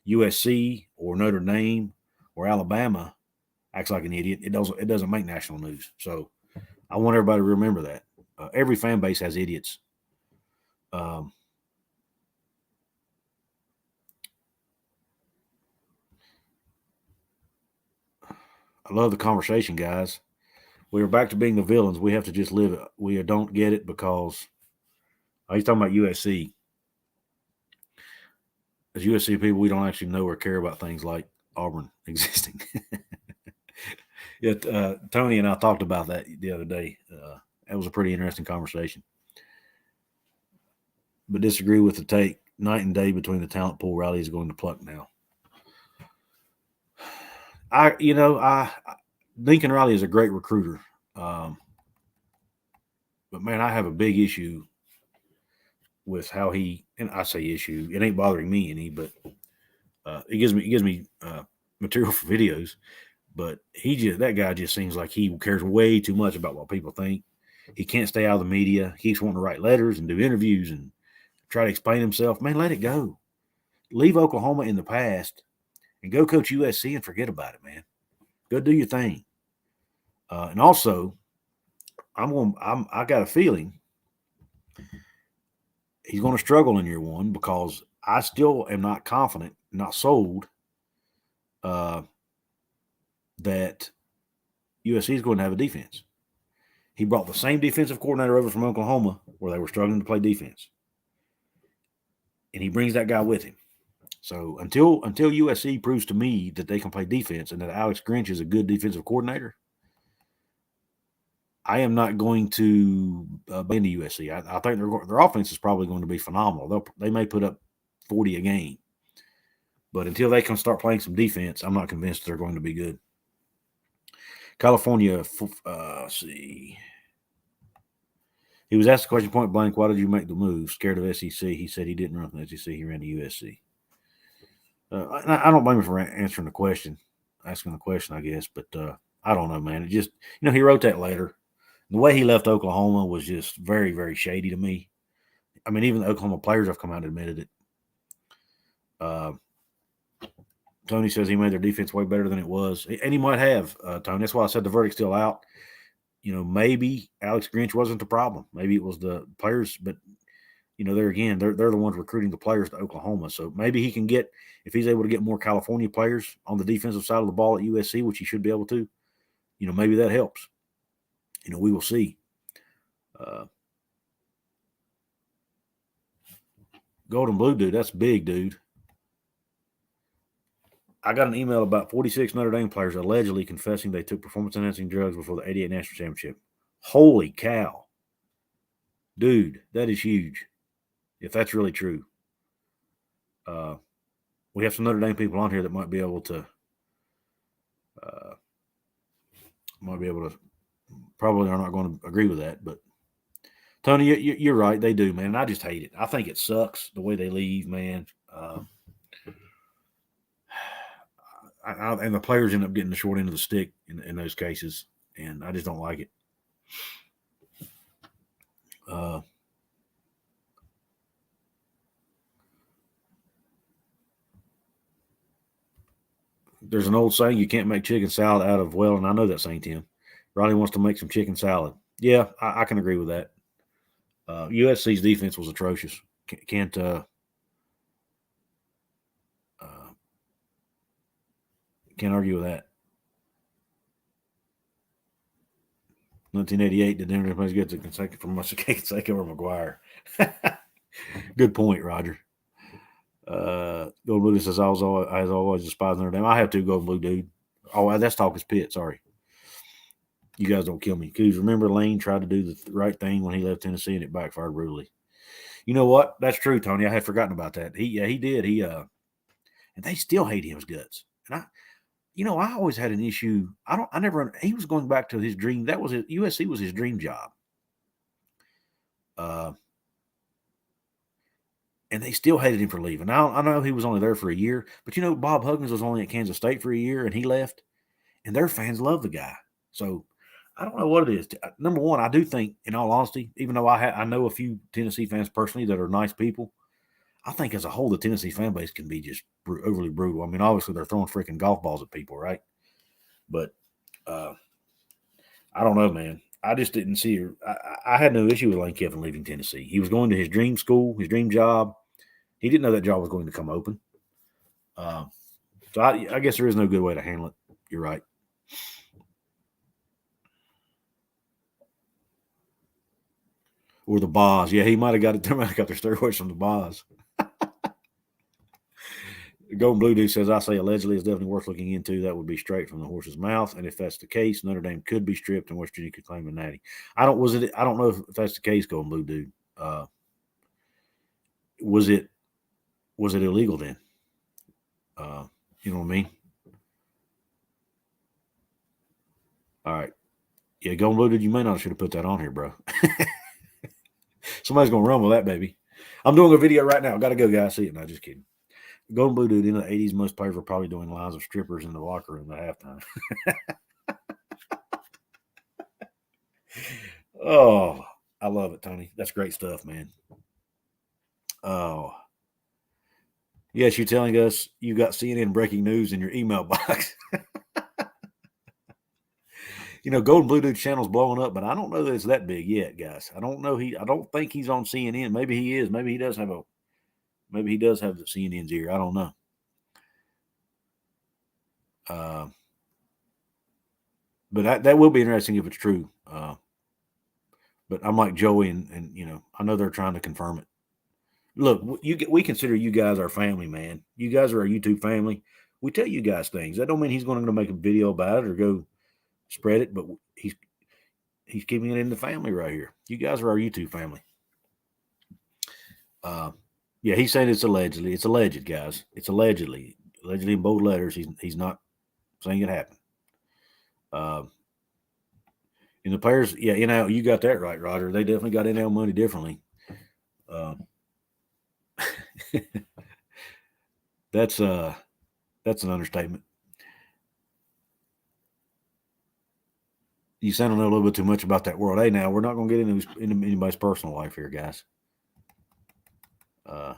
USC or Notre Dame or Alabama acts like an idiot, it doesn't make national news. So I want everybody to remember that. Every fan base has idiots. I love the conversation, guys. We are back to being the villains. We have to just live it. We don't get it because he's talking about USC. As USC people, we don't actually know or care about things like Auburn existing. Tony and I talked about that the other day. That was a pretty interesting conversation. But disagree with the take. Night and day between the talent pool Riley is going to pluck now. Lincoln Riley is a great recruiter. But man, I have a big issue with how and I say issue, it ain't bothering me any, but it gives me material for videos. But that guy just seems like he cares way too much about what people think. He can't stay out of the media. He keeps wanting to write letters and do interviews and try to explain himself. Man, let it go. Leave Oklahoma in the past and go coach USC and forget about it, man. Go do your thing. And also, I got a feeling he's going to struggle in year one because I still am not confident, not sold, that USC is going to have a defense. He brought the same defensive coordinator over from Oklahoma where they were struggling to play defense. And he brings that guy with him. So until USC proves to me that they can play defense and that Alex Grinch is a good defensive coordinator, I am not going to buy into USC. I think their offense is probably going to be phenomenal. They may put up 40 a game. But until they can start playing some defense, I'm not convinced they're going to be good. California, let's see. He was asked the question point blank, why did you make the move? Scared of SEC. He said he didn't run from SEC. He ran to USC. I don't blame him for asking the question, I guess. But I don't know, man. It just, he wrote that letter. The way he left Oklahoma was just very, very shady to me. I mean, even the Oklahoma players have come out and admitted it. Tony says he made their defense way better than it was. And he might have, Tony. That's why I said the verdict's still out. Maybe Alex Grinch wasn't the problem. Maybe it was the players. But, they're the ones recruiting the players to Oklahoma. So maybe he can if he's able to get more California players on the defensive side of the ball at USC, which he should be able to, maybe that helps. We will see. Golden Blue dude, that's big, dude. I got an email about 46 Notre Dame players allegedly confessing they took performance-enhancing drugs before the 88 National Championship. Holy cow. Dude, that is huge, if that's really true. We have some Notre Dame people on here that might be able to probably are not going to agree with that. But, Tony, you're right. They do, man. I just hate it. I think it sucks the way they leave, man. and the players end up getting the short end of the stick in those cases, and I just don't like it. There's an old saying, you can't make chicken salad out of, well, and I know that saying, Tim. Ronnie wants to make some chicken salad. Yeah, I can agree with that. USC's defense was atrocious. Can't argue with that. 1988, did everybody get to consecutive from Consecutive or McGuire? Good point, Roger. Golden Blue says, I was always despised Notre Dame. I have to, Golden Blue, dude. Oh, that's Talkers Pit. Sorry. You guys don't kill me. Because remember, Lane tried to do the right thing when he left Tennessee, and it backfired brutally. You know what? That's true, Tony. I had forgotten about that. He did. And they still hate him's guts. And I always had an issue. He was going back to his dream. That was USC was his dream job. And they still hated him for leaving. Now, I know he was only there for a year, but Bob Huggins was only at Kansas State for a year, and he left. And their fans love the guy. So I don't know what it is. Number one, I do think, in all honesty, even though I know a few Tennessee fans personally that are nice people, I think as a whole the Tennessee fan base can be just overly brutal. I mean, obviously they're throwing freaking golf balls at people, right? But I don't know, man. I just didn't see her. I had no issue with Lane Kiffin leaving Tennessee. He was going to his dream school, his dream job. He didn't know that job was going to come open. So I guess there is no good way to handle it. You're right. Or the Boz. Yeah, he might have got it. They might have got their steroids from the Boz. Golden Blue Dude says, I say allegedly is definitely worth looking into. That would be straight from the horse's mouth. And if that's the case, Notre Dame could be stripped and West Virginia could claim a natty. I don't know if that's the case, Golden Blue Dude. Was it illegal then? You know what I mean? All right. Yeah, Golden Blue Dude, you may not should have put that on here, bro. Somebody's gonna run with that, baby. I'm doing a video right now. Gotta go, guys. See it. No, just kidding. Golden Blue Dude in the 80s, most players were probably doing lines of strippers in the locker room at halftime. Oh, I love it, Tony. That's great stuff, man. Oh. Yes, you're telling us you got CNN breaking news in your email box. Golden Blue Dude's channel's blowing up, but I don't know that it's that big yet, guys. I don't think he's on CNN. Maybe he is. Maybe he does have the CNN's ear. I don't know. But that will be interesting if it's true. But I'm like Joey, and I know they're trying to confirm it. Look, we consider you guys our family, man. You guys are our YouTube family. We tell you guys things. That don't mean he's going to make a video about it or go spread it, but he's keeping it in the family right here. You guys are our YouTube family. Yeah, he's saying it's allegedly. It's alleged, guys. It's allegedly in bold letters. He's not saying it happened. And the players, yeah, you got that right, Roger. They definitely got NL money differently. That's an understatement. You sound a little bit too much about that world. Hey, now we're not going to get into anybody's personal life here, guys. Go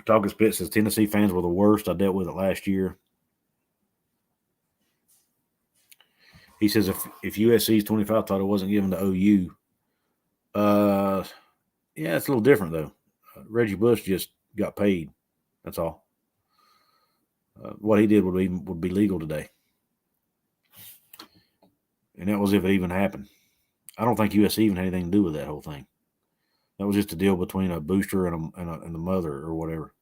Talking Spit says Tennessee fans were the worst. I dealt with it last year. He says if USC's 25 title wasn't given to OU, yeah, it's a little different though. Reggie Bush just got paid. That's all. What he did would be legal today, and that was if it even happened. I don't think USC even had anything to do with that whole thing. That was just a deal between a booster and the mother or whatever.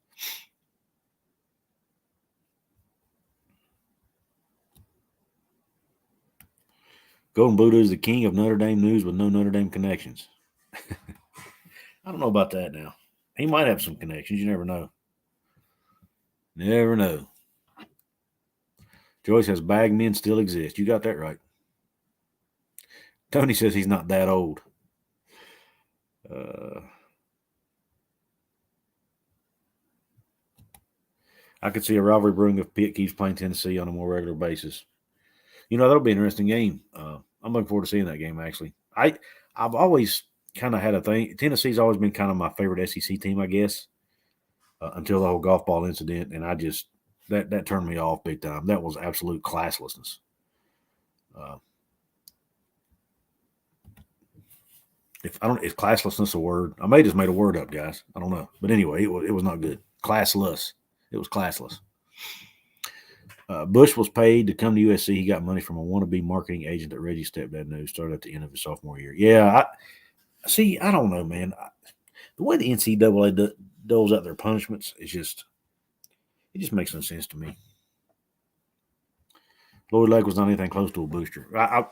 Golden Blue is the king of Notre Dame news with no Notre Dame connections. I don't know about that now. He might have some connections. You never know. Never know. Joey says bag men still exist. You got that right. Tony says he's not that old. I could see a rivalry brewing if Pitt keeps playing Tennessee on a more regular basis. That'll be an interesting game. I'm looking forward to seeing that game, actually. I've always kind of had a thing. Tennessee's always been kind of my favorite SEC team, I guess, until the whole golf ball incident, and I just that turned me off big time. That was absolute classlessness. Is classlessness a word? I may just made a word up, guys. I don't know, but anyway, it was not good. Classless. It was classless. Bush was paid to come to USC. He got money from a wannabe marketing agent that Reggie's stepdad knew. Started at the end of his sophomore year. Yeah, I don't know, man. The way the NCAA doles out their punishments is just makes no sense to me. Lloyd Lake was not anything close to a booster. I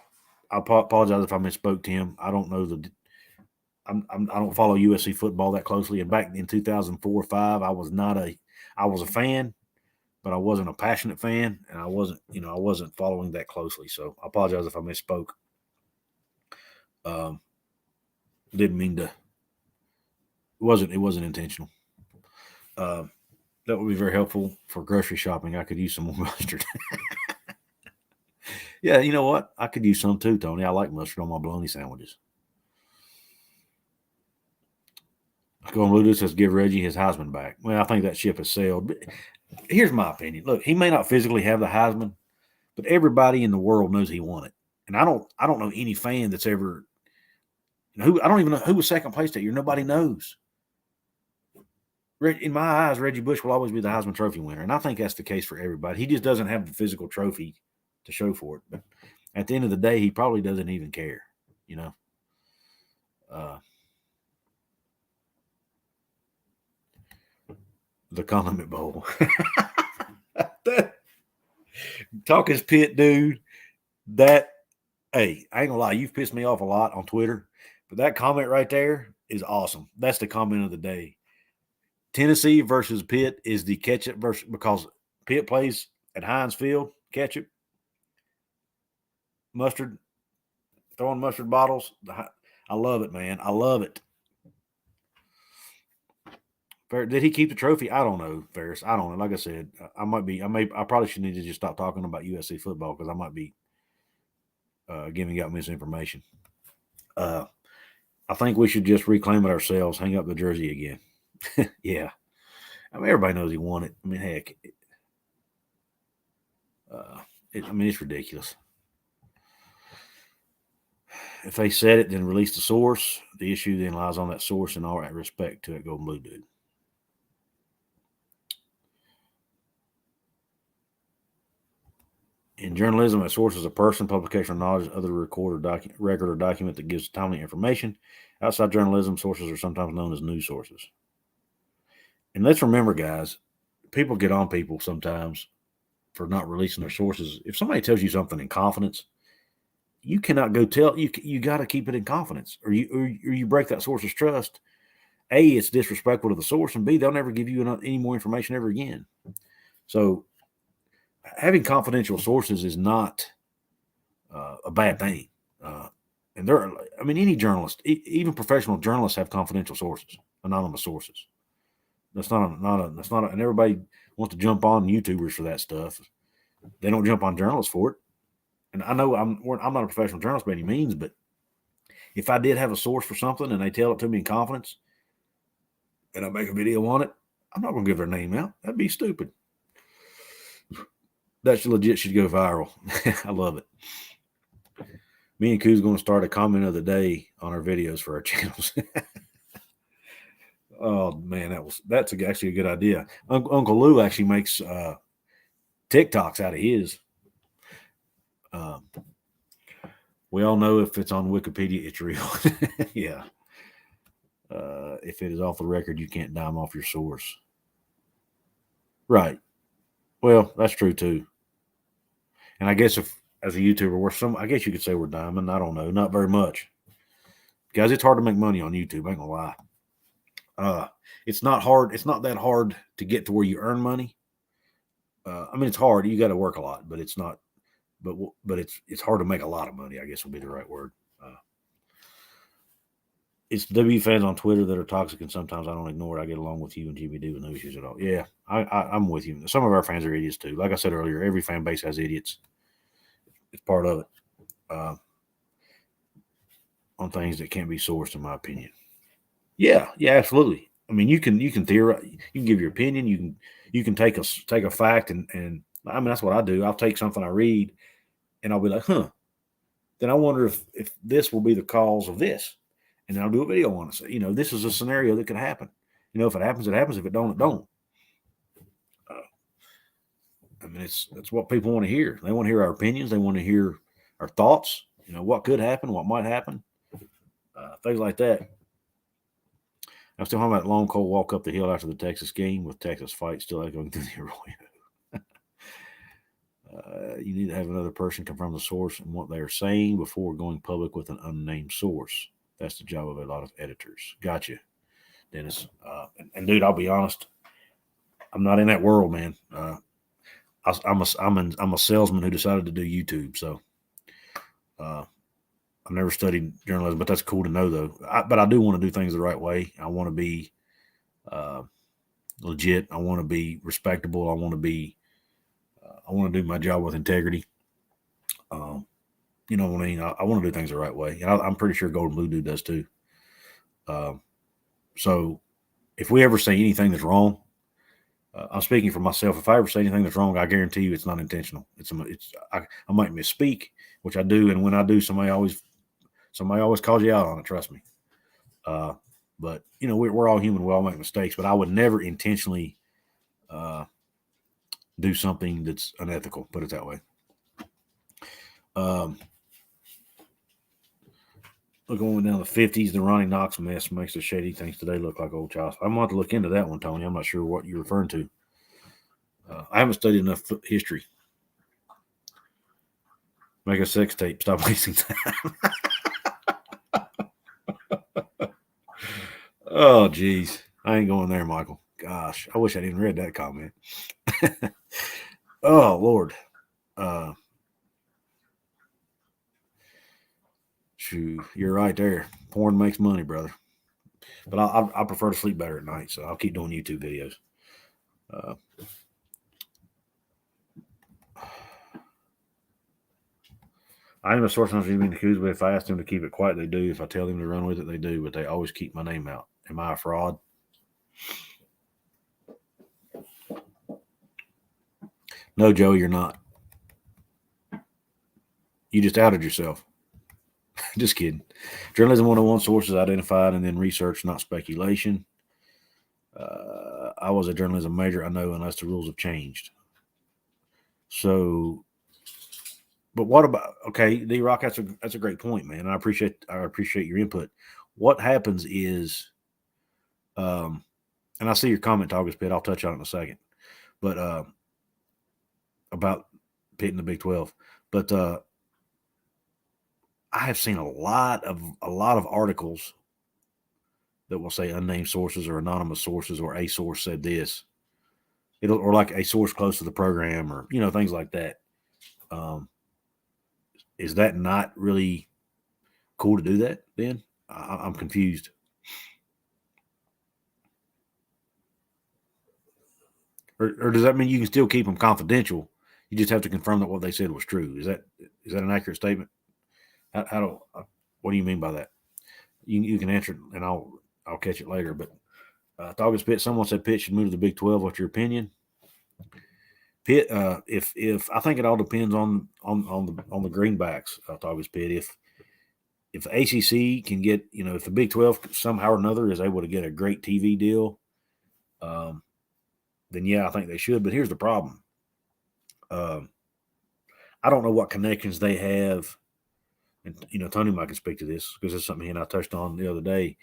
apologize if I misspoke, Tim. I don't know I don't follow USC football that closely. And back in 2004-05, I was a fan, but I wasn't a passionate fan, and I wasn't following that closely. So I apologize if I misspoke. Didn't mean to. It wasn't intentional. That would be very helpful for grocery shopping. I could use some more mustard. Yeah, you know what? I could use some too, Tony. I like mustard on my bologna sandwiches. Going Blue says give Reggie his Heisman back. Well, I think that ship has sailed. But here's my opinion. Look, he may not physically have the Heisman, but everybody in the world knows he won it. And I don't know any fan that's ever I don't even know who was second place that year. Nobody knows. In my eyes, Reggie Bush will always be the Heisman Trophy winner, and I think that's the case for everybody. He just doesn't have the physical trophy to show for it. But at the end of the day, he probably doesn't even care. The condiment bowl. Talk his Pitt, dude. Hey, I ain't gonna lie, you've pissed me off a lot on Twitter, but that comment right there is awesome. That's the comment of the day. Tennessee versus Pitt is the ketchup versus because Pitt plays at Heinz Field, ketchup, mustard, throwing mustard bottles. I love it, man. I love it. Did he keep the trophy? I don't know, Ferris. I don't know. Like I said, I probably should need to just stop talking about USC football because I might be giving out misinformation. I think we should just reclaim it ourselves, hang up the jersey again. Yeah. I mean, everybody knows he won it. I mean, heck. It's ridiculous. If they said it, then release the source. The issue then lies on that source and all right respect to it, Golden Blue dude. In journalism, a source is a person, publication, or knowledge, other record or document that gives timely information. Outside journalism, sources are sometimes known as news sources. And let's remember, guys, people get on people sometimes for not releasing their sources. If somebody tells you something in confidence, you cannot go tell you got to keep it in confidence, or you break that source's trust. A, it's disrespectful to the source, and B, they'll never give you any more information ever again. So having confidential sources is not a bad thing. And any journalist, even professional journalists, have confidential sources, anonymous sources. That's not, and everybody wants to jump on YouTubers for that stuff. They don't jump on journalists for it. And I know I'm not a professional journalist by any means, but if I did have a source for something and they tell it to me in confidence, and I make a video on it, I'm not going to give their name out. That'd be stupid. That legit should go viral. I love it. Me and Koo's going to start a comment of the day on our videos for our channels. Oh man, that's actually a good idea. Uncle Lou actually makes TikToks out of his. We all know if it's on Wikipedia, it's real. Yeah. If it is off the record, you can't dime off your source. Right. Well, that's true too. And I guess if as a YouTuber, I guess you could say we're diamond. I don't know. Not very much. Guys, it's hard to make money on YouTube. I ain't gonna lie. It's not hard. It's not that hard to get to where you earn money. It's hard. You got to work a lot, but it's not. But it's hard to make a lot of money, I guess would be the right word. it's W fans on Twitter that are toxic, and sometimes I don't ignore it. I get along with you and GBD with no issues at all. Yeah, I'm with you. Some of our fans are idiots too. Like I said earlier, every fan base has idiots. It's part of it. On things that can't be sourced, in my opinion. Yeah, absolutely. I mean, you can theorize, you can give your opinion, you can take a fact and I mean that's what I do. I'll take something I read and I'll be like, then I wonder if this will be the cause of this, and then I'll do a video on it. So, this is a scenario that could happen. If it happens, it happens. If it don't, it don't. I mean, that's what people want to hear. They want to hear our opinions. They want to hear our thoughts. What could happen, what might happen, things like that. I'm still talking about long, cold walk up the hill after the Texas game with Texas fight still echoing through the arroyo. You need to have another person confirm the source and what they are saying before going public with an unnamed source. That's the job of a lot of editors. Gotcha, Dennis. And dude, I'll be honest. I'm not in that world, man. I'm a salesman who decided to do YouTube. So I've never studied journalism, but that's cool to know, though. But I do want to do things the right way. I want to be legit. I want to be respectable. I want to do my job with integrity. You know what I mean? I want to do things the right way, and I'm pretty sure Golden Blue Dude does too. So if we ever say anything that's wrong, I'm speaking for myself. If I ever say anything that's wrong, I guarantee you it's not intentional. I might misspeak, which I do, and when I do, somebody always calls you out on it. Trust me. But we're all human. We all make mistakes. But I would never intentionally do something that's unethical. Put it that way. Going down the 50s, the Ronnie Knox mess makes the shady things today look like old child's. I'm going to have to look into that one, Tony. I'm not sure what you're referring to. I haven't studied enough history. Make a sex tape. Stop wasting time. Oh, geez. I ain't going there, Michael. Gosh, I wish I didn't read that comment. Oh, Lord. Shoot, you're right there. Porn makes money, brother. But I prefer to sleep better at night, so I'll keep doing YouTube videos. I am a source on TV News, but if I ask them to keep it quiet, they do. If I tell them to run with it, they do. But they always keep my name out. Am I a fraud? No, Joe, you're not. You just outed yourself. Just kidding. Journalism 101 sources identified and then research, not speculation. I was a journalism major. I know unless the rules have changed. So, but what about, okay, D-Rock, that's a great point, man. I appreciate your input. What happens is, and I see your comment, August Pitt. I'll touch on it in a second. But about Pitt in the Big 12. But I have seen a lot of articles that will say unnamed sources or anonymous sources or a source said this. Or like a source close to the program or things like that. Is that not really cool to do that? Then I'm confused. Or does that mean you can still keep them confidential? You just have to confirm that what they said was true. Is that an accurate statement? What do you mean by that? You can answer it, and I'll catch it later. But August Pitt, someone said Pitt should move to the Big 12. What's your opinion? Pitt, if I think it all depends on the greenbacks. August Pitt, if the ACC can get, if the Big 12 somehow or another is able to get a great TV deal, then yeah, I think they should. But here's the problem. I don't know what connections they have. And, Tony might can speak to this because it's something he and I touched on the other day.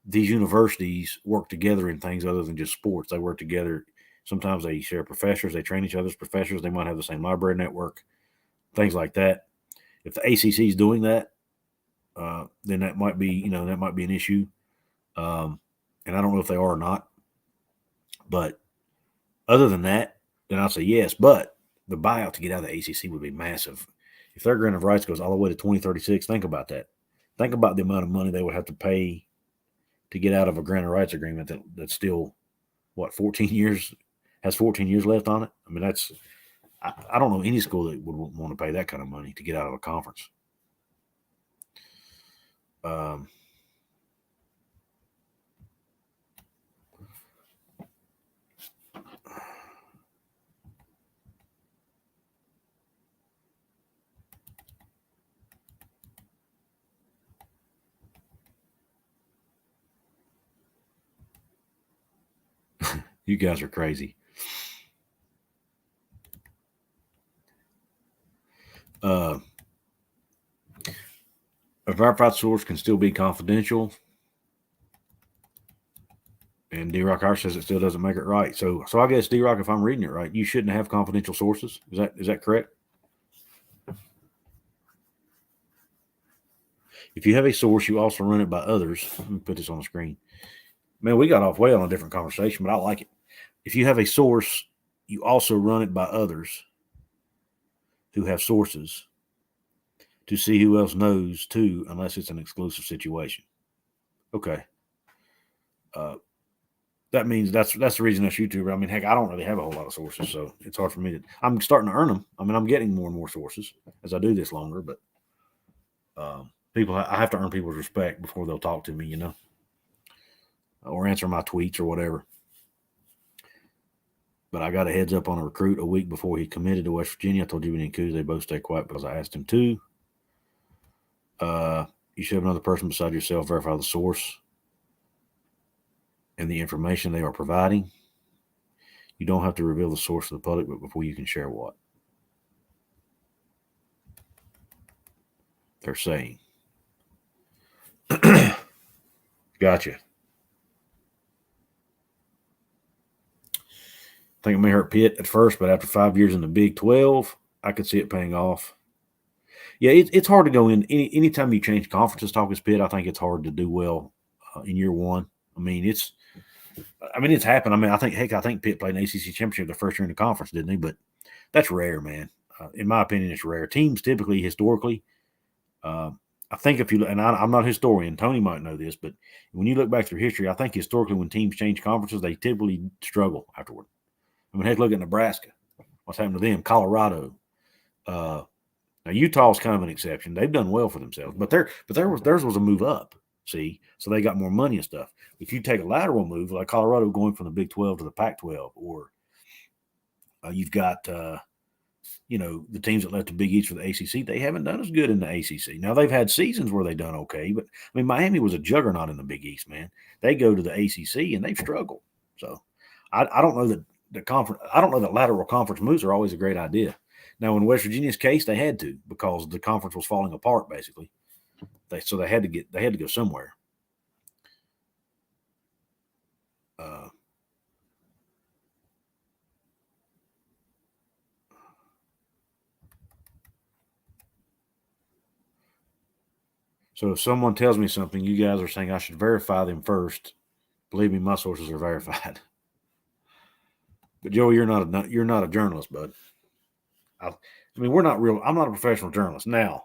These universities work together in things other than just sports. They work together. Sometimes they share professors. They train each other as professors. They might have the same library network, things like that. If the ACC is doing that, then that might be, an issue. And I don't know if they are or not. But other than that, then I'll say yes. But the buyout to get out of the ACC would be massive. If their grant of rights goes all the way to 2036, think about that. Think about the amount of money they would have to pay to get out of a grant of rights agreement that's still, what, 14 years, has 14 years left on it. I mean, I don't know any school that would want to pay that kind of money to get out of a conference. You guys are crazy. A verified source can still be confidential, and D-Rock R says it still doesn't make it right. So I guess, D-Rock, if I'm reading it right, you shouldn't have confidential sources. Is that correct? If you have a source, you also run it by others. Let me put this on the screen. Man, we got off way on a different conversation, but I like it. If you have a source, you also run it by others who have sources to see who else knows too, unless it's an exclusive situation. Okay. That means that's the reason that's YouTuber. I mean, heck, I don't really have a whole lot of sources, so it's hard for me to. I'm starting to earn them. I mean, I'm getting more and more sources as I do this longer, but people, I have to earn people's respect before they'll talk to me, you know, or answer my tweets or whatever. But I got a heads up on a recruit a week before he committed to West Virginia. I told Jimmy and Coos they both stay quiet because I asked him to. You should have another person beside yourself verify the source and the information they are providing. You don't have to reveal the source to the public, but before you can share what they're saying. Gotcha. I think it may hurt Pitt at first, but after 5 years in the Big 12, I could see it paying off. Yeah, it's hard to go in. Anytime you change conferences, talk as Pitt, I think it's hard to do well in year one. I mean, it's happened. I mean, I think Pitt played an ACC championship the first year in the conference, didn't he? But that's rare, man. In my opinion, it's rare. Teams typically, historically, I think if you, and I'm not a historian, Tony might know this, but when you look back through history, I think historically when teams change conferences, they typically struggle afterward. I mean, heck, look at Nebraska. What's happened to them? Colorado. Now Utah's kind of an exception. They've done well for themselves, but theirs was a move up. See, so they got more money and stuff. If you take a lateral move like Colorado going from the Big 12 to the Pac-12, or you've got the teams that left the Big East for the ACC, they haven't done as good in the ACC. Now they've had seasons where they've done okay, but I mean Miami was a juggernaut in the Big East, man. They go to the ACC and they've struggled. So I don't know that the conference. I don't know that lateral conference moves are always a great idea. Now, in West Virginia's case, they had to because the conference was falling apart, basically. So they had to go somewhere. So if someone tells me something, you guys are saying I should verify them first. Believe me, my sources are verified. But Joey, you're not a journalist, bud. I mean, we're not real. I'm not a professional journalist. Now,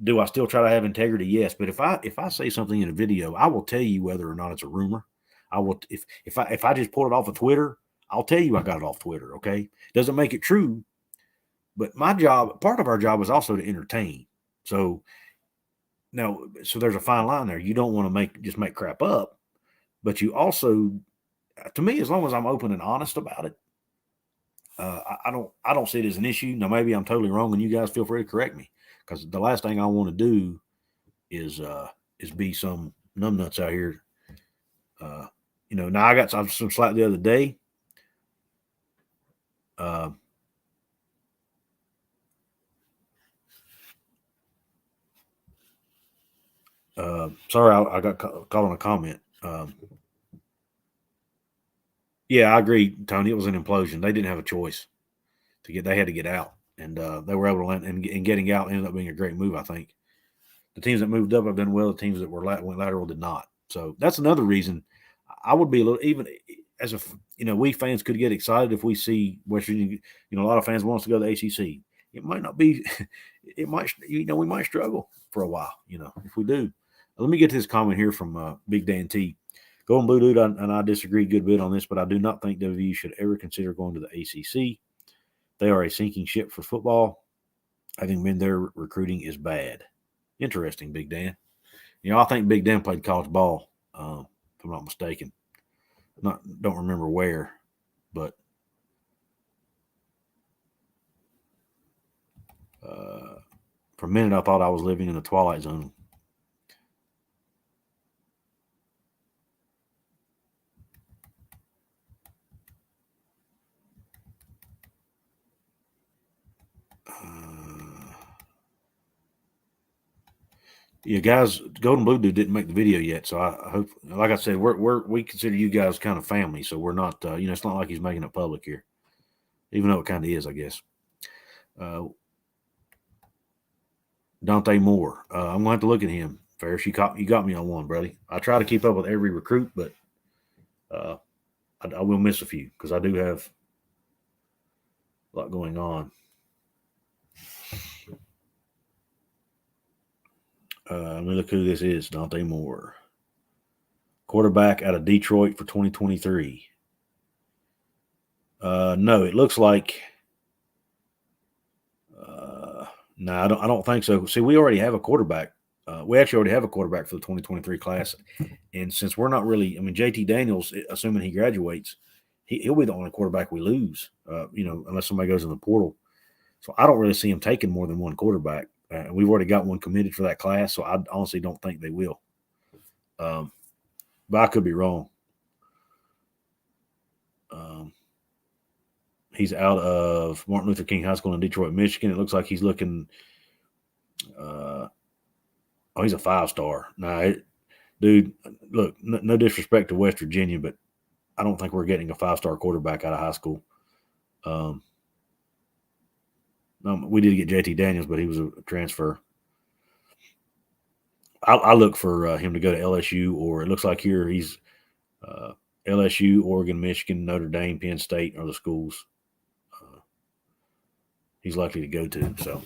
do I still try to have integrity? Yes, but if I say something in a video, I will tell you whether or not it's a rumor. I will if I just pulled it off of Twitter, I'll tell you I got it off Twitter. Okay, doesn't make it true, but part of our job is also to entertain. So now, so there's a fine line there. You don't want to just make crap up, but you also, to me, as long as I'm open and honest about it, I don't see it as an issue. Now maybe I'm totally wrong, and you guys feel free to correct me, because the last thing I want to do is be some numbnuts out here. Now I got some slack the other day. Sorry, I got caught on a comment. Yeah, I agree, Tony. It was an implosion. They didn't have a choice they had to get out, and they were able to land, and getting out ended up being a great move. I think the teams that moved up have done well. The teams that went lateral did not. So that's another reason I would be a little, even as we fans could get excited if we see West Virginia. A lot of fans want us to go to the ACC. it might not be. It might, we might struggle for a while, if we do. Let me get to this comment here from Big Dan T. Golden Blue Dude, and I disagree a good bit on this, but I do not think WVU should ever consider going to the ACC. They are a sinking ship for football. I think their recruiting is bad. Interesting, Big Dan. I think Big Dan played college ball, if I'm not mistaken. Don't remember where, but for a minute I thought I was living in the Twilight Zone. Yeah, guys, Golden Blue Dude didn't make the video yet, so I hope, like I said, we consider you guys kind of family, so we're not, it's not like he's making it public here, even though it kind of is, I guess. Dante Moore, I'm gonna have to look at him. Ferris, you got me on one, brother. I try to keep up with every recruit, but I will miss a few because I do have a lot going on. Let me look who this is. Dante Moore, quarterback out of Detroit for 2023. No, it looks like. No, I don't think so. See, we already have a quarterback. We actually already have a quarterback for the 2023 class, and since we're not really, JT Daniels, assuming he graduates, he'll be the only quarterback we lose. Unless somebody goes in the portal. So I don't really see him taking more than one quarterback. We've already got one committed for that class, so I honestly don't think they will. But I could be wrong. He's out of Martin Luther King High School in Detroit, Michigan. It looks like he's looking. He's a 5-star. Nah, dude. Look, no disrespect to West Virginia, but I don't think we're getting a 5-star quarterback out of high school. We did get JT Daniels, but he was a transfer. I look for him to go to LSU, or it looks like here he's LSU, Oregon, Michigan, Notre Dame, Penn State are the schools he's likely to go to. So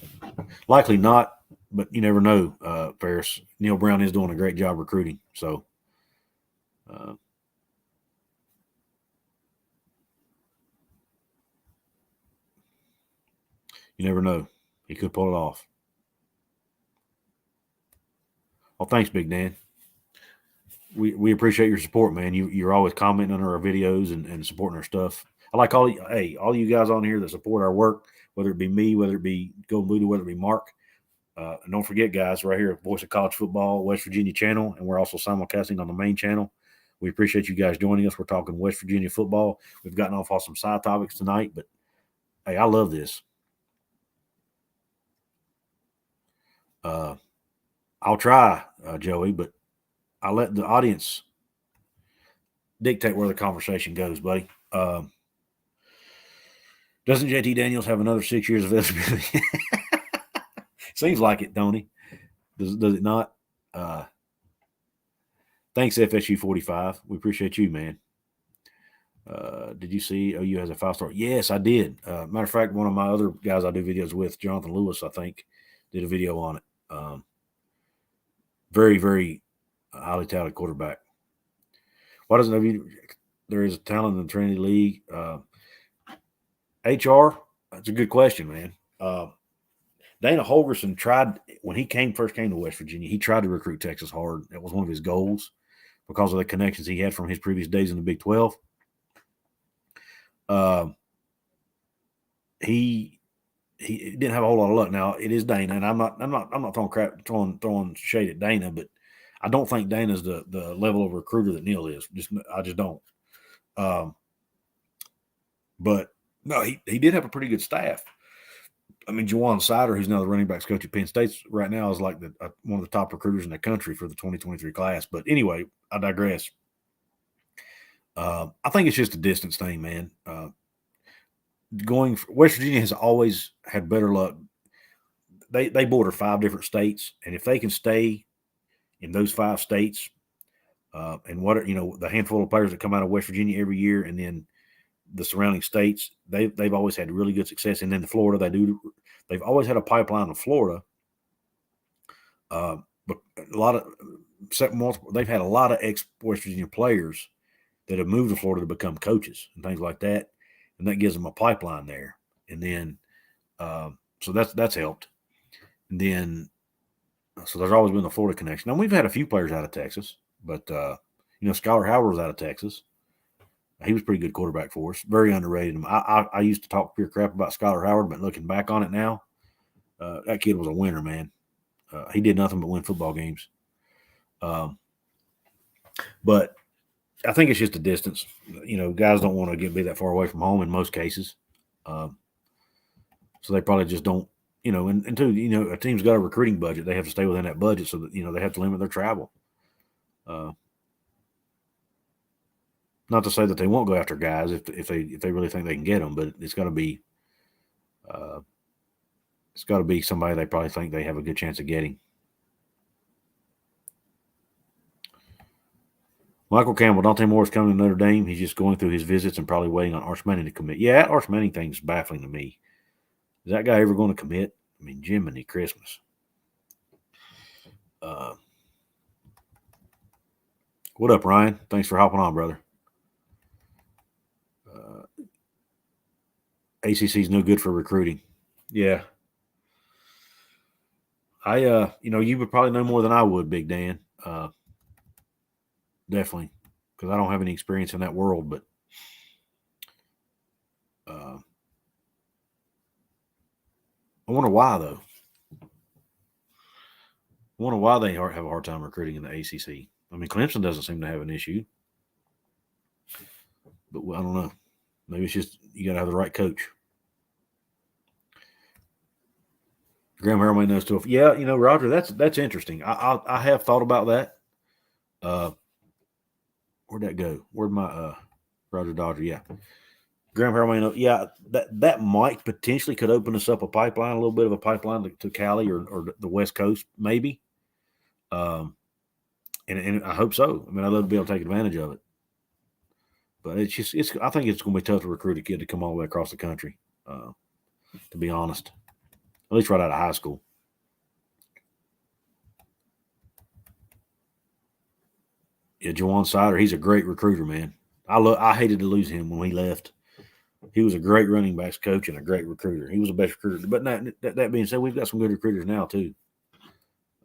likely not, but you never know, Ferris. Neil Brown is doing a great job recruiting. So you never know. He could pull it off. Well, thanks, Big Dan. We appreciate your support, man. You're always commenting on our videos and supporting our stuff. I like all you guys on here that support our work, whether it be me, whether it be Golden Blue, whether it be Mark. And don't forget, guys, right here, Voice of College Football, West Virginia channel, and we're also simulcasting on the main channel. We appreciate you guys joining us. We're talking West Virginia football. We've gotten off on some side topics tonight, but hey, I love this. I'll try, Joey, but I'll let the audience dictate where the conversation goes, buddy. Doesn't JT Daniels have another 6 years of eligibility? Seems like it, don't he? Does it not? Thanks, FSU 45. We appreciate you, man. Did you see OU has a 5-star? Yes, I did. Matter of fact, one of my other guys I do videos with, Jonathan Lewis, I think, did a video on it. Very, very highly talented quarterback. Why doesn't OU? There is a talent in the Trinity League. HR, that's a good question, man. Dana Holgerson tried, when he first came to West Virginia, he tried to recruit Texas hard. That was one of his goals because of the connections he had from his previous days in the Big 12. He didn't have a whole lot of luck. Now it is Dana, and I'm not throwing shade at Dana, but I don't think Dana's the level of recruiter that Neil is. I just don't. But no, he did have a pretty good staff. Jawan Sider, who's now the running backs coach at Penn State right now, is like one of the top recruiters in the country for the 2023 class. But anyway, I digress. I think it's just a distance thing, man. West Virginia has always had better luck. They border 5 different states, and if they can stay in those 5 states, and the handful of players that come out of West Virginia every year, and then the surrounding states, they've always had really good success. And then Florida, they've always had a pipeline of Florida. But a lot of they've had a lot of ex-West Virginia players that have moved to Florida to become coaches and things like that, and that gives them a pipeline there. And then, so that's helped. And then, so there's always been the Florida connection. Now we've had a few players out of Texas, but Skylar Howard was out of Texas. He was a pretty good quarterback for us. Very underrated. I used to talk pure crap about Skylar Howard, but looking back on it now, that kid was a winner, man. He did nothing but win football games. But I think it's just a distance. Guys don't want to be that far away from home in most cases. So they probably just don't, and two, a team's got a recruiting budget. They have to stay within that budget so that, they have to limit their travel. Not to say that they won't go after guys if they really think they can get them, but it's got to be somebody they probably think they have a good chance of getting. Michael Campbell, Dante Moore's coming to Notre Dame. He's just going through his visits and probably waiting on Arch Manning to commit. Yeah, that Arch Manning thing's baffling to me. Is that guy ever going to commit? I mean, Jiminy Christmas. What up, Ryan? Thanks for hopping on, brother. ACC's no good for recruiting. Yeah. You would probably know more than I would, Big Dan. Definitely, because I don't have any experience in that world, but I wonder why, though. I wonder why they have a hard time recruiting in the ACC. I mean, Clemson doesn't seem to have an issue, but I don't know. Maybe it's just you got to have the right coach. Graham Harrell may know stuff. Yeah, Roger, that's interesting. I have thought about that. Where'd that go? Where'd my Roger Dodger? Yeah. Graham Harrell may know. Yeah, that might potentially could open us up a pipeline, a little bit of a pipeline to Cali or the West Coast, maybe. And I hope so. I mean, I'd love to be able to take advantage of it. But I think it's going to be tough to recruit a kid to come all the way across the country, to be honest. At least right out of high school. Yeah, Jawan Sider, he's a great recruiter, man. I hated to lose him when he left. He was a great running backs coach and a great recruiter. He was the best recruiter. But that being said, we've got some good recruiters now, too.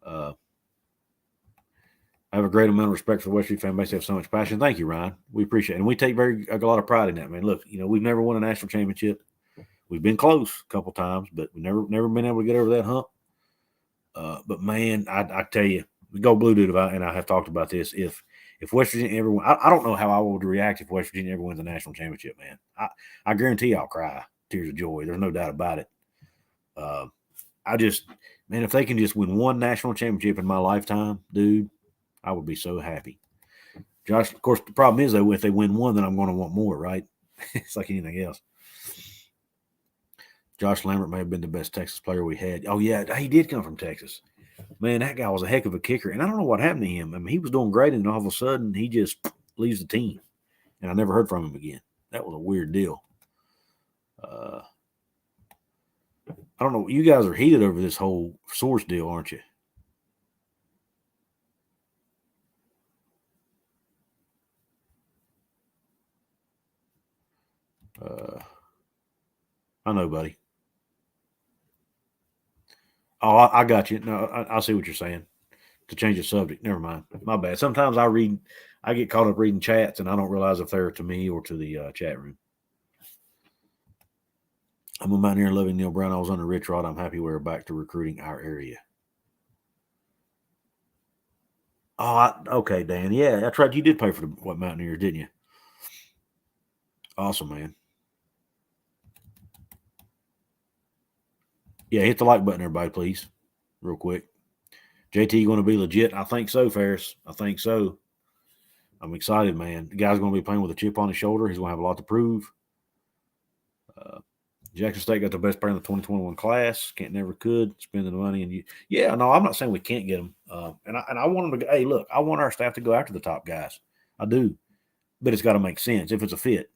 I have a great amount of respect for the West Street fan base. They have so much passion. Thank you, Ryan. We appreciate it. And we take a lot of pride in that, man. Look, we've never won a national championship. We've been close a couple times, but we've never been able to get over that hump. But, man, I tell you, we go Blue Dude about, and I have talked about this, if West Virginia ever won, I don't know how I would react if West Virginia ever wins a national championship, man. I guarantee I'll cry tears of joy. There's no doubt about it. If they can just win one national championship in my lifetime, dude, I would be so happy. Josh, of course, the problem is, though, if they win one, then I'm going to want more, right? It's like anything else. Josh Lambert may have been the best Texas player we had. Oh, yeah, he did come from Texas. Man, that guy was a heck of a kicker. And I don't know what happened to him. I mean, he was doing great, and all of a sudden, he just leaves the team. And I never heard from him again. That was a weird deal. I don't know. You guys are heated over this whole source deal, aren't you? I know, buddy. Oh, I got you. No, I see what you're saying. To change the subject. Never mind. My bad. Sometimes I get caught up reading chats, and I don't realize if they're to me or to the chat room. I'm a Mountaineer loving Neil Brown. I was under Rich Rod. I'm happy we're back to recruiting our area. Oh, okay, Dan. Yeah, that's right. You did pay for the Mountaineers, didn't you? Awesome, man. Yeah, hit the like button, everybody, please, real quick. JT going to be legit? I think so, Ferris. I think so. I'm excited, man. The guy's going to be playing with a chip on his shoulder. He's going to have a lot to prove. Jackson State got the best player in the 2021 class. Never could. Spending the money. I'm not saying we can't get them. And I want them to, hey, look, I want our staff to go after the top guys. I do. But it's got to make sense if it's a fit.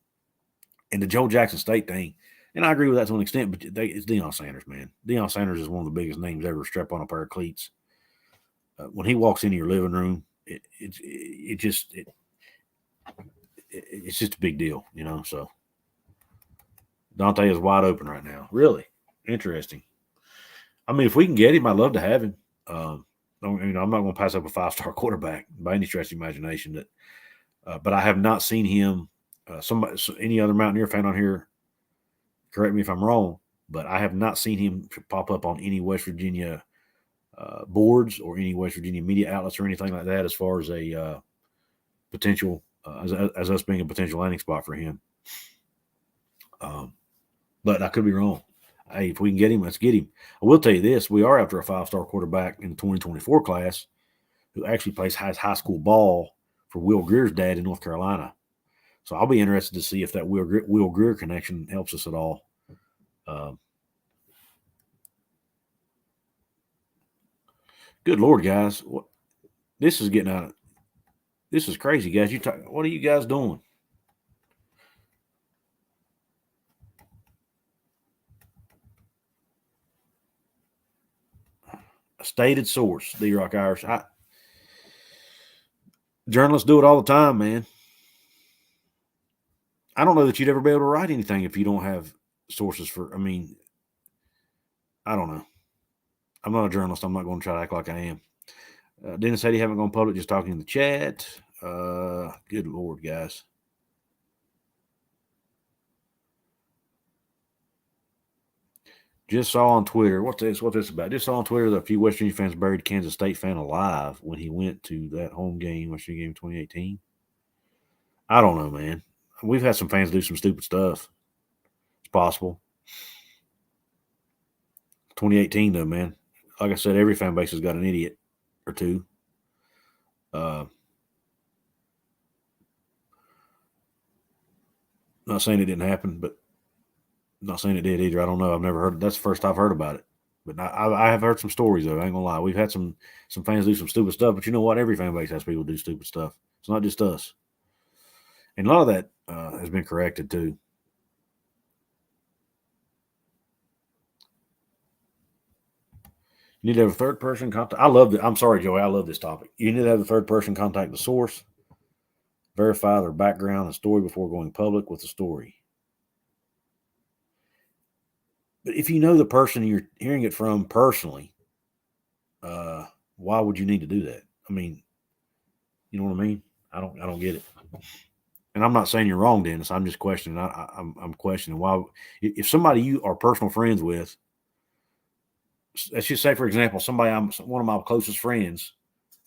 And the Joe Jackson State thing, and I agree with that to an extent, but it's Deion Sanders, man. Deion Sanders is one of the biggest names ever to strap on a pair of cleats. When he walks into your living room, it's just a big deal, you know. So Dante is wide open right now. Really interesting. I mean, if we can get him, I'd love to have him. I'm not going to pass up a 5-star quarterback by any stretch of the imagination. But I have not seen him. Any other Mountaineer fan on here, correct me if I'm wrong, but I have not seen him pop up on any West Virginia boards or any West Virginia media outlets or anything like that as far as a potential, as us being a potential landing spot for him. But I could be wrong. Hey, if we can get him, let's get him. I will tell you this: we are after a 5-star quarterback in the 2024 class who actually plays high school ball for Will Greer's dad in North Carolina. So I'll be interested to see if that Will Greer connection helps us at all. Good Lord, guys. This is getting out of – this is crazy, guys. What are you guys doing? A stated source, D-Rock Irish. Journalists do it all the time, man. I don't know that you'd ever be able to write anything if you don't have sources for – I mean, I don't know. I'm not a journalist. I'm not going to try to act like I am. Dennis said he haven't gone public, just talking in the chat. Good Lord, guys. Just saw on Twitter, what's this about? Just saw on Twitter that a few West Virginia fans buried Kansas State fan alive when he went to that home game, West Virginia game 2018. I don't know, man. We've had some fans do some stupid stuff. It's possible. 2018, though, man. Like I said, every fan base has got an idiot or two. Not saying it didn't happen, but not saying it did either. I don't know. I've never heard. That's the first I've heard about it. But I have heard some stories, though. I ain't gonna lie. We've had some fans do some stupid stuff. But you know what? Every fan base has people do stupid stuff. It's not just us. And a lot of that has been corrected, too. You need to have a third person contact. I love it. I'm sorry, Joey. I love this topic. You need to have a third person contact the source, verify their background and story before going public with the story. But if you know the person you're hearing it from personally, why would you need to do that? I mean, you know what I mean? I don't get it. And I'm not saying you're wrong, Dennis. I'm just questioning. I'm questioning why. If somebody you are personal friends with, let's just say, for example, one of my closest friends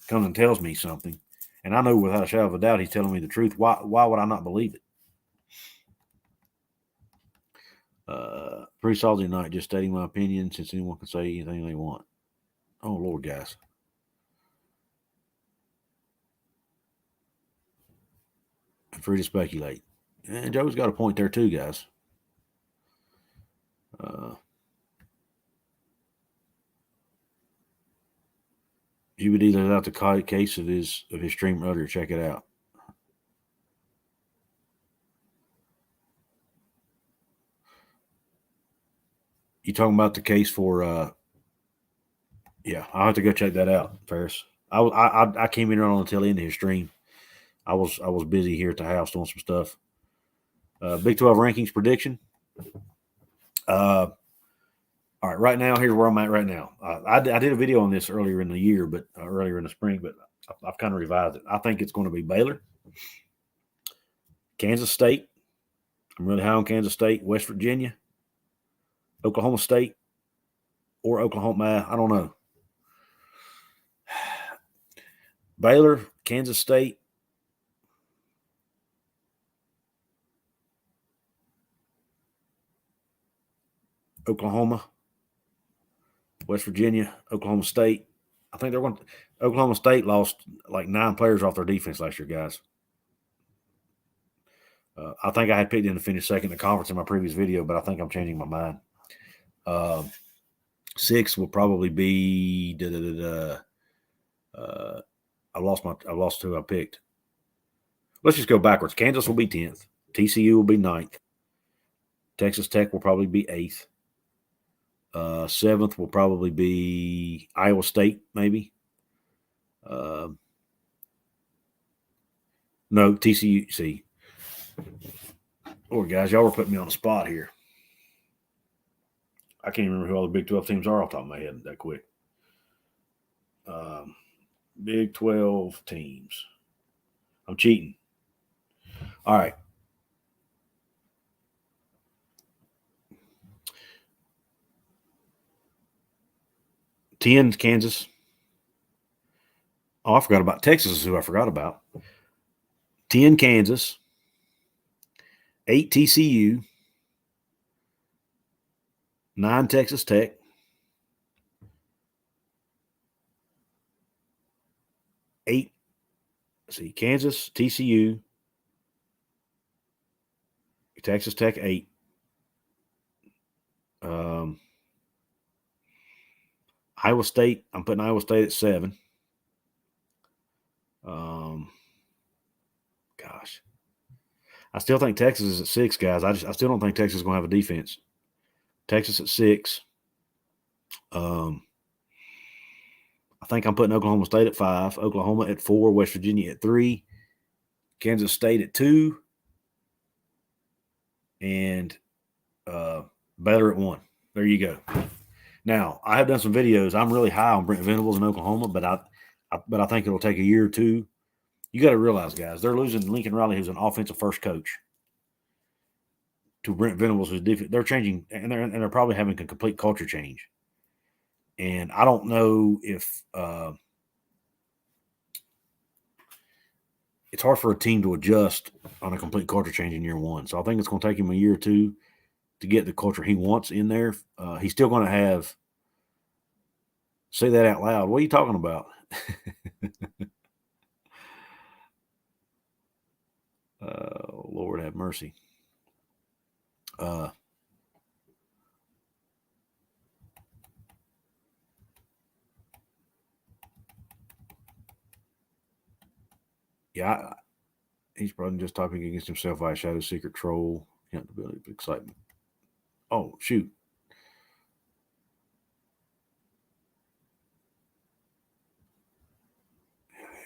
comes and tells me something, and I know without a shadow of a doubt he's telling me the truth. Why would I not believe it? Pretty salty night, just stating my opinion since anyone can say anything they want. Oh, Lord, guys. I'm free to speculate. And Joe's got a point there too, guys. You would either out the case of his stream earlier. Check it out. You talking about the case for? Yeah, I'll have to go check that out, Ferris. I came in on until the end of his stream. I was busy here at the house doing some stuff. Big 12 rankings prediction. All right, right now, here's where I'm at right now. I did a video on this earlier in the year, but earlier in the spring, but I've kind of revised it. I think it's going to be Baylor, Kansas State. I'm really high on Kansas State, West Virginia, Oklahoma State, or Oklahoma. I don't know. Baylor, Kansas State, Oklahoma, West Virginia, Oklahoma State. I think they're going to – Oklahoma State lost like 9 players off their defense last year, guys. I think I had picked them to finish second in the conference in my previous video, but I think I'm changing my mind. 6 will probably be I lost who I picked. Let's just go backwards. Kansas will be 10th. TCU will be 9th. Texas Tech will probably be 8th. 7th will probably be Iowa State, maybe. No, TCU. See, guys, y'all were putting me on the spot here. I can't even remember who all the Big 12 teams are off the top of my head that quick. Big 12 teams. I'm cheating. All right. Kansas. Oh, I forgot about Texas is who I forgot about. 10 Kansas. 8 TCU. 9 Texas Tech. 8. See, Kansas, TCU, Texas Tech 8. Iowa State, I'm putting Iowa State at 7. Gosh. I still think Texas is at 6, guys. I still don't think Texas is going to have a defense. Texas at 6. I think I'm putting Oklahoma State at 5, Oklahoma at 4, West Virginia at 3, Kansas State at 2, and Baylor at 1. There you go. Now, I have done some videos. I'm really high on Brent Venables in Oklahoma, but I think it'll take a year or two. You got to realize, guys, they're losing Lincoln Riley, who's an offensive first coach, to Brent Venables, who's different. They're changing, and they're probably having a complete culture change. And I don't know if it's hard for a team to adjust on a complete culture change in year one. So I think it's going to take him a year or two to get the culture he wants in there. He's still going to have, say that out loud. What are you talking about? Lord have mercy. Yeah, he's probably just talking against himself via shadow, secret, troll, accountability, excitement. Oh, shoot.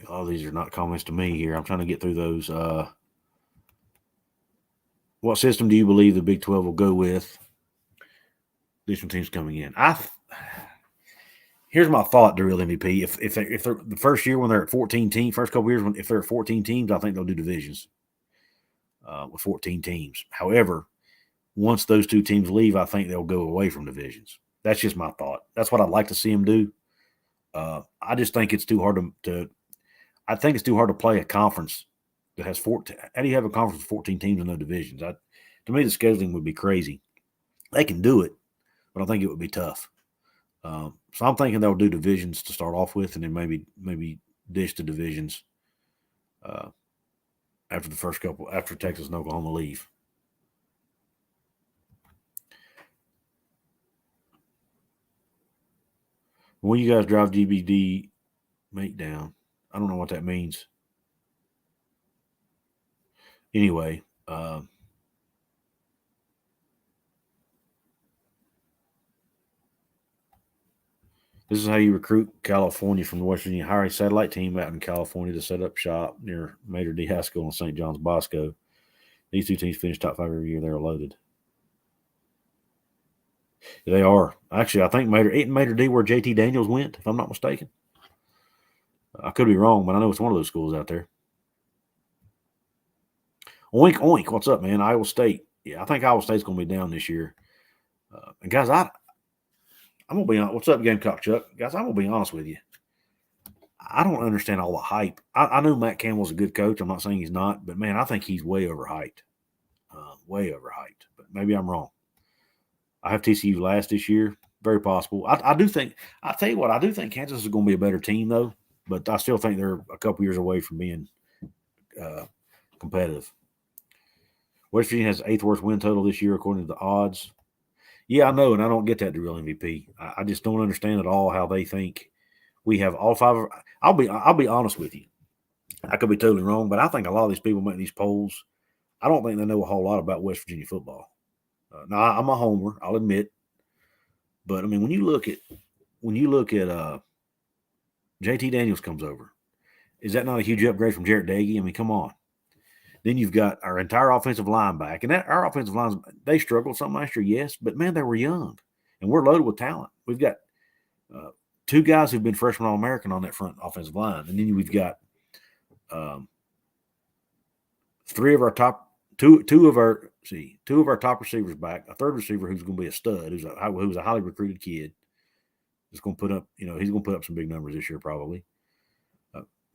All these are not comments to me here. I'm trying to get through those. What system do you believe the Big 12 will go with? These one teams coming in. Here's my thought to real MVP. If they're the first year when they're at 14 teams, first couple years if they're at 14 teams, I think they'll do divisions with 14 teams. However, once those 2 teams leave, I think they'll go away from divisions. That's just my thought. That's what I'd like to see them do. I just think it's too hard to I think it's too hard to play a conference that has 14. How do you have a conference with 14 teams and no divisions? To me, the scheduling would be crazy. They can do it, but I think it would be tough. So I'm thinking they'll do divisions to start off with, and then maybe dish the divisions after the first couple, after Texas and Oklahoma leave. When you guys drive GBD make down, I don't know what that means. Anyway, this is how you recruit California from the West Virginia. Hire a satellite team out in California to set up shop near Mater D. High School and St. John's Bosco. These 2 teams finish top 5 every year. They're loaded. They are. Actually, I think Mater D where JT Daniels went, if I'm not mistaken. I could be wrong, but I know it's one of those schools out there. Oink, oink. What's up, man? Iowa State. Yeah, I think Iowa State's going to be down this year. And, guys, I'm going to be honest. What's up, Gamecock Chuck? Guys, I'm going to be honest with you. I don't understand all the hype. I know Matt Campbell's a good coach. I'm not saying he's not, but, man, I think he's way overhyped. Way overhyped. But maybe I'm wrong. I have TCU last this year. Very possible. I do think – I'll tell you what, I do think Kansas is going to be a better team, though. But I still think they're a couple years away from being competitive. West Virginia has the 8th worst win total this year according to the odds. Yeah, I know, and I don't get that to real MVP. I just don't understand at all how they think we have all 5 of – I'll be honest with you. I could be totally wrong, but I think a lot of these people make these polls. I don't think they know a whole lot about West Virginia football. Now I'm a homer, I'll admit, but I mean when you look at JT Daniels comes over, is that not a huge upgrade from Jarrett Dagey? I mean, come on. Then you've got our entire offensive line back, and our offensive lines, they struggled some last year, yes, but man, they were young, and we're loaded with talent. We've got uh, two guys who've been freshman All-American on that front offensive line, and then we've got um, two of our top receivers back, a third receiver who's going to be a stud, who's a highly recruited kid, is going to put up, he's going to put up some big numbers this year probably.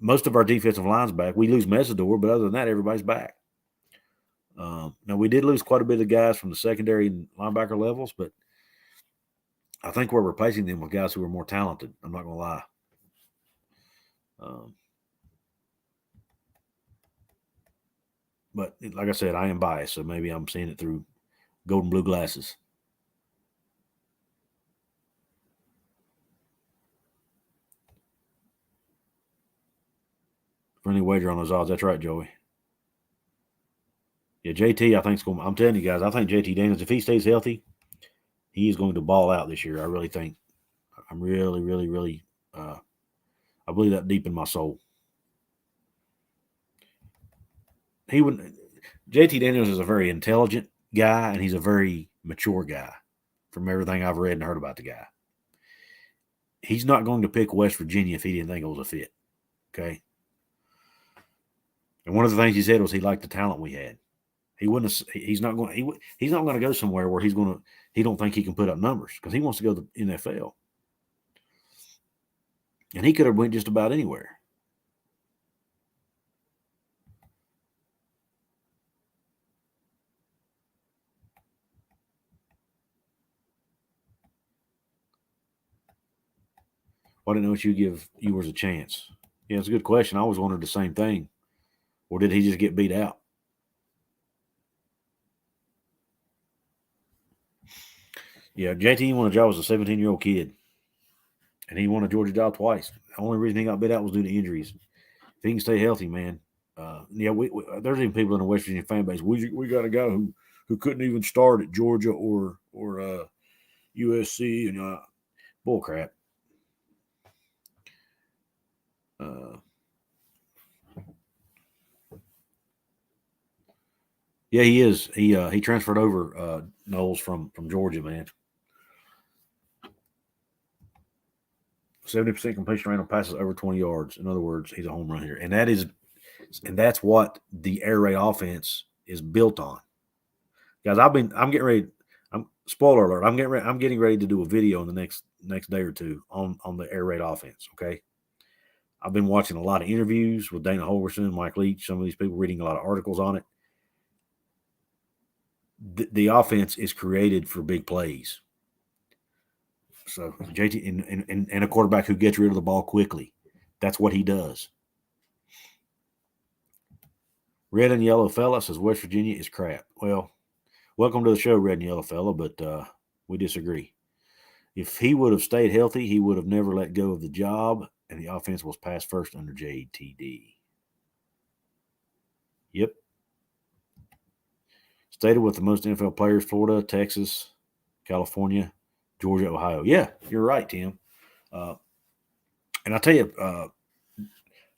Most of our defensive line's back. We lose Mesidor, but other than that, everybody's back. Now, we did lose quite a bit of guys from the secondary and linebacker levels, but I think we're replacing them with guys who are more talented. I'm not going to lie. But like I said, I am biased, so maybe I'm seeing it through gold and blue glasses. For any wager on those odds, that's right, Joey. Yeah, JT, I think is going. I'm telling you guys, I think JT Daniels, if he stays healthy, he is going to ball out this year. I really think. I'm really, really, really. I believe that deep in my soul. He would. JT Daniels is a very intelligent guy, and he's a very mature guy. From everything I've read and heard about the guy, he's not going to pick West Virginia if he didn't think it was a fit. Okay. And one of the things he said was he liked the talent we had. He wouldn't. He's not going. He's not going to go somewhere where he's going to. He don't think he can put up numbers because he wants to go to the NFL. And he could have went just about anywhere. Why didn't you give Ewers a chance? Yeah, it's a good question. I always wondered the same thing. Or did he just get beat out? Yeah, JT won a job as a 17-year-old kid. And he won a Georgia job twice. The only reason he got beat out was due to injuries. If he can stay healthy, man. There's even people in the West Virginia fan base. We got a guy who couldn't even start at Georgia or USC and bull crap. Yeah, he is. He transferred over Knowles from Georgia, man. 70% completion rate on passes over 20 yards. In other words, he's a home run here, and that's what the air raid offense is built on. Guys, I'm getting ready. Spoiler alert. I'm getting ready to do a video in the next day or two on the air raid offense. Okay. I've been watching a lot of interviews with Dana Holgorsen, Mike Leach, some of these people, reading a lot of articles on it. The offense is created for big plays. So JT and a quarterback who gets rid of the ball quickly. That's what he does. Red and Yellow Fella says West Virginia is crap. Well, welcome to the show, Red and Yellow Fella, but we disagree. If he would have stayed healthy, he would have never let go of the job, and the offense was passed first under JTD. Yep. Stated with the most NFL players: Florida, Texas, California, Georgia, Ohio. Yeah, you're right, Tim. And I'll tell you,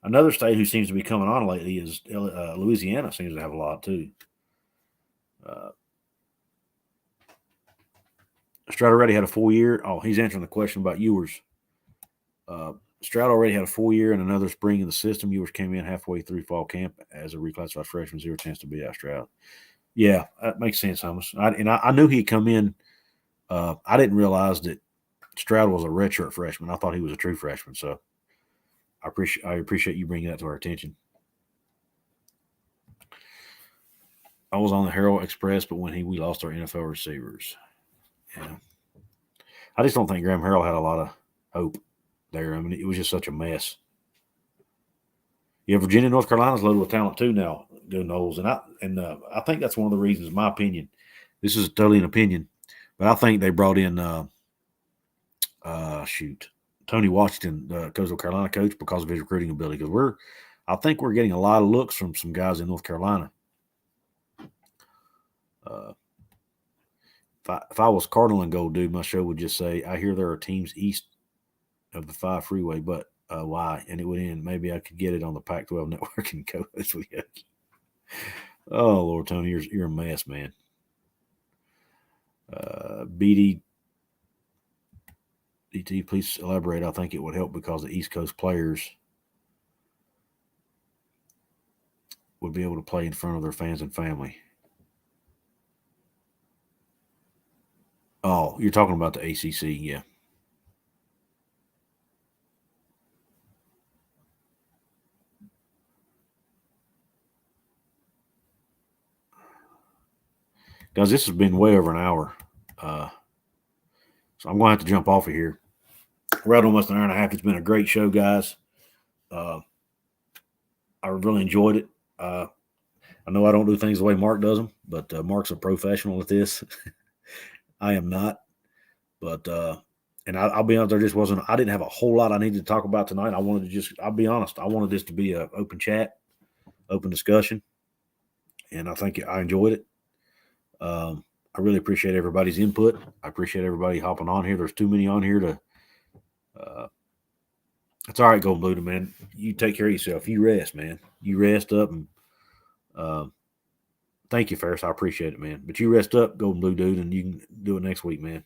another state who seems to be coming on lately is Louisiana. Seems to have a lot too. Stroud already had a full year. Oh, he's answering the question about Ewers. Stroud already had a full year and another spring in the system. Ewers came in halfway through fall camp as a reclassified freshman, 0 chance to beat out Stroud. Yeah, that makes sense, Thomas. I knew he'd come in. I didn't realize that Stroud was a redshirt freshman. I thought he was a true freshman. So I appreciate you bringing that to our attention. I was on the Herald Express, but when we lost our NFL receivers. Yeah. I just don't think Graham Harrell had a lot of hope there. I mean, it was just such a mess. Yeah, Virginia, North Carolina's loaded with talent too now, doing Knowles, and I think that's one of the reasons. My opinion. This is totally an opinion, but I think they brought in Tony Washington, the Coastal Carolina coach, because of his recruiting ability. Because I think we're getting a lot of looks from some guys in North Carolina. If I was Cardinal and Gold Dude, my show would just say, I hear there are teams east of the 5 freeway, but why? And it would end. Maybe I could get it on the Pac-12 network and go this week. Oh, Lord, Tony, you're a mess, man. BD DT, please elaborate. I think it would help because the East Coast players would be able to play in front of their fans and family. Oh, you're talking about the ACC, yeah. Guys, this has been way over an hour. So I'm going to have to jump off of here. We're at almost an hour and a half. It's been a great show, guys. I really enjoyed it. I know I don't do things the way Mark does them, but Mark's a professional at this. I am not. But and I'll be honest, I didn't have a whole lot I needed to talk about tonight. I'll be honest, I wanted this to be an open chat, open discussion, and I think I enjoyed it. I really appreciate everybody's input. I appreciate everybody hopping on here. There's too many on here to. It's all right, Golden Blue, man. You take care of yourself. You rest, man. You rest up, and thank you, Ferris. I appreciate it, man. But you rest up, Golden Blue dude, and you can do it next week, man.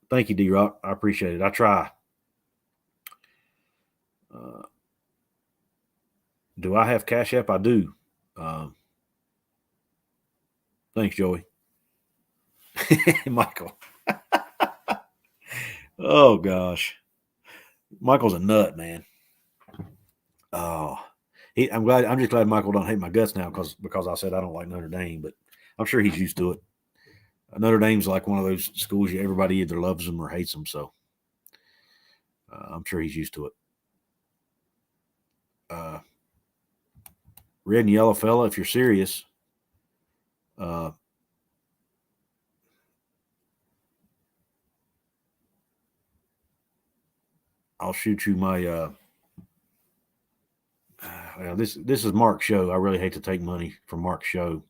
Thank you, D-Rock. I appreciate it. I try. Do I have Cash App? I do. Thanks, Joey. Michael. Oh, gosh. Michael's a nut, man. Oh, I'm just glad Michael don't hate my guts now because I said I don't like Notre Dame, but I'm sure he's used to it. Notre Dame's like one of those schools everybody either loves them or hates them, so I'm sure he's used to it. Red and yellow fella, if you're serious, I'll shoot you my. This is Mark's show. I really hate to take money from Mark's show.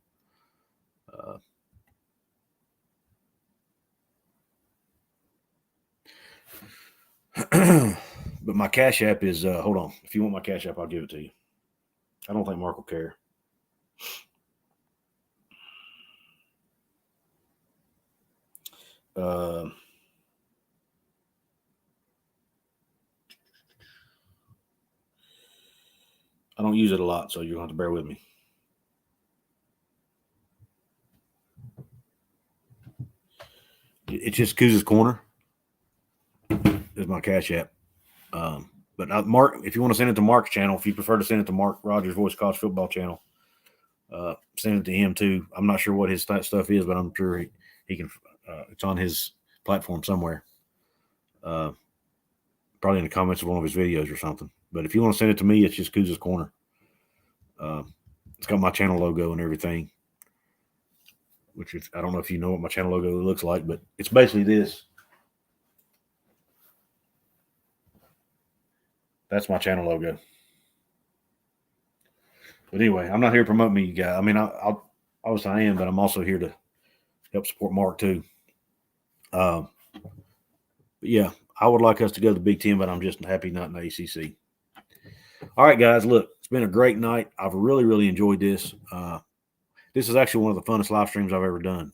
But my Cash App is hold on. If you want my Cash App, I'll give it to you. I don't think Mark will care. I don't use it a lot, so you're going to have to bear with me. It's just Kuz's Corner is my Cash App. But Mark, if you want to send it to Mark's channel, if you prefer to send it to Mark Rogers Voice College Football channel, send it to him too. I'm not sure what his stuff is, but I'm sure he can. It's on his platform somewhere. Probably in the comments of one of his videos or something. But if you want to send it to me, it's just Kuz's Corner. It's got my channel logo and everything. Which is, I don't know if you know what my channel logo looks like, but it's basically this. That's my channel logo. But anyway, I'm not here to promote me, you guys. I mean, I'll obviously I am, but I'm also here to help support Mark too. But yeah, I would like us to go to the Big Ten, but I'm just happy not in the ACC. All right, guys, look, it's been a great night. I've really, really enjoyed this. This is actually one of the funnest live streams I've ever done.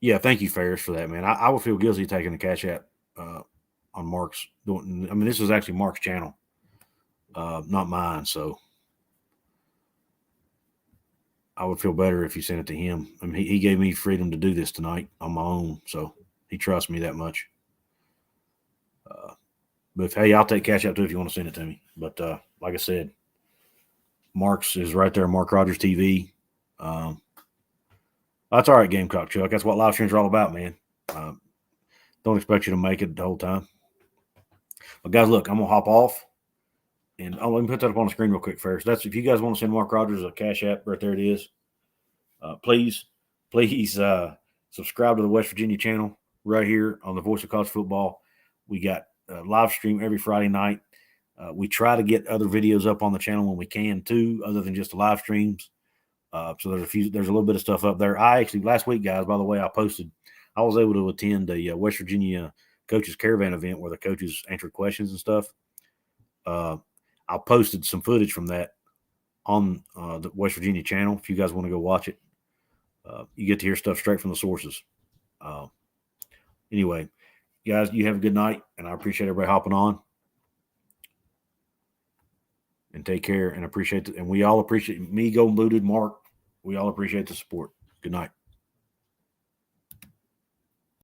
Yeah, thank you, Ferris, for that, man. I would feel guilty taking the Cash App on Mark's. I mean, this is actually Mark's channel, not mine. So I would feel better if you sent it to him. I mean, he gave me freedom to do this tonight on my own, so he trusts me that much. But hey, I'll take Cash App too if you want to send it to me. But like I said, Mark's is right there, Mark Rogers TV. That's all right, Gamecock Chuck. That's what live streams are all about, man. Don't expect you to make it the whole time. But guys, look, I'm gonna hop off, and let me put that up on the screen real quick first. That's if you guys want to send Mark Rogers a Cash App, right there it is. Please subscribe to the West Virginia channel right here on the Voice of College Football. We got a live stream every Friday night. We try to get other videos up on the channel when we can too, other than just the live streams. So there's a little bit of stuff up there. I actually last week, guys, by the way, I was able to attend a West Virginia coaches caravan event where the coaches answered questions and stuff. I posted some footage from that on the West Virginia channel. If you guys want to go watch it, you get to hear stuff straight from the sources. Anyway, guys, you have a good night, and I appreciate everybody hopping on. And take care, and appreciate it. And we all appreciate me, Golden Booted, Mark. We all appreciate the support. Good night.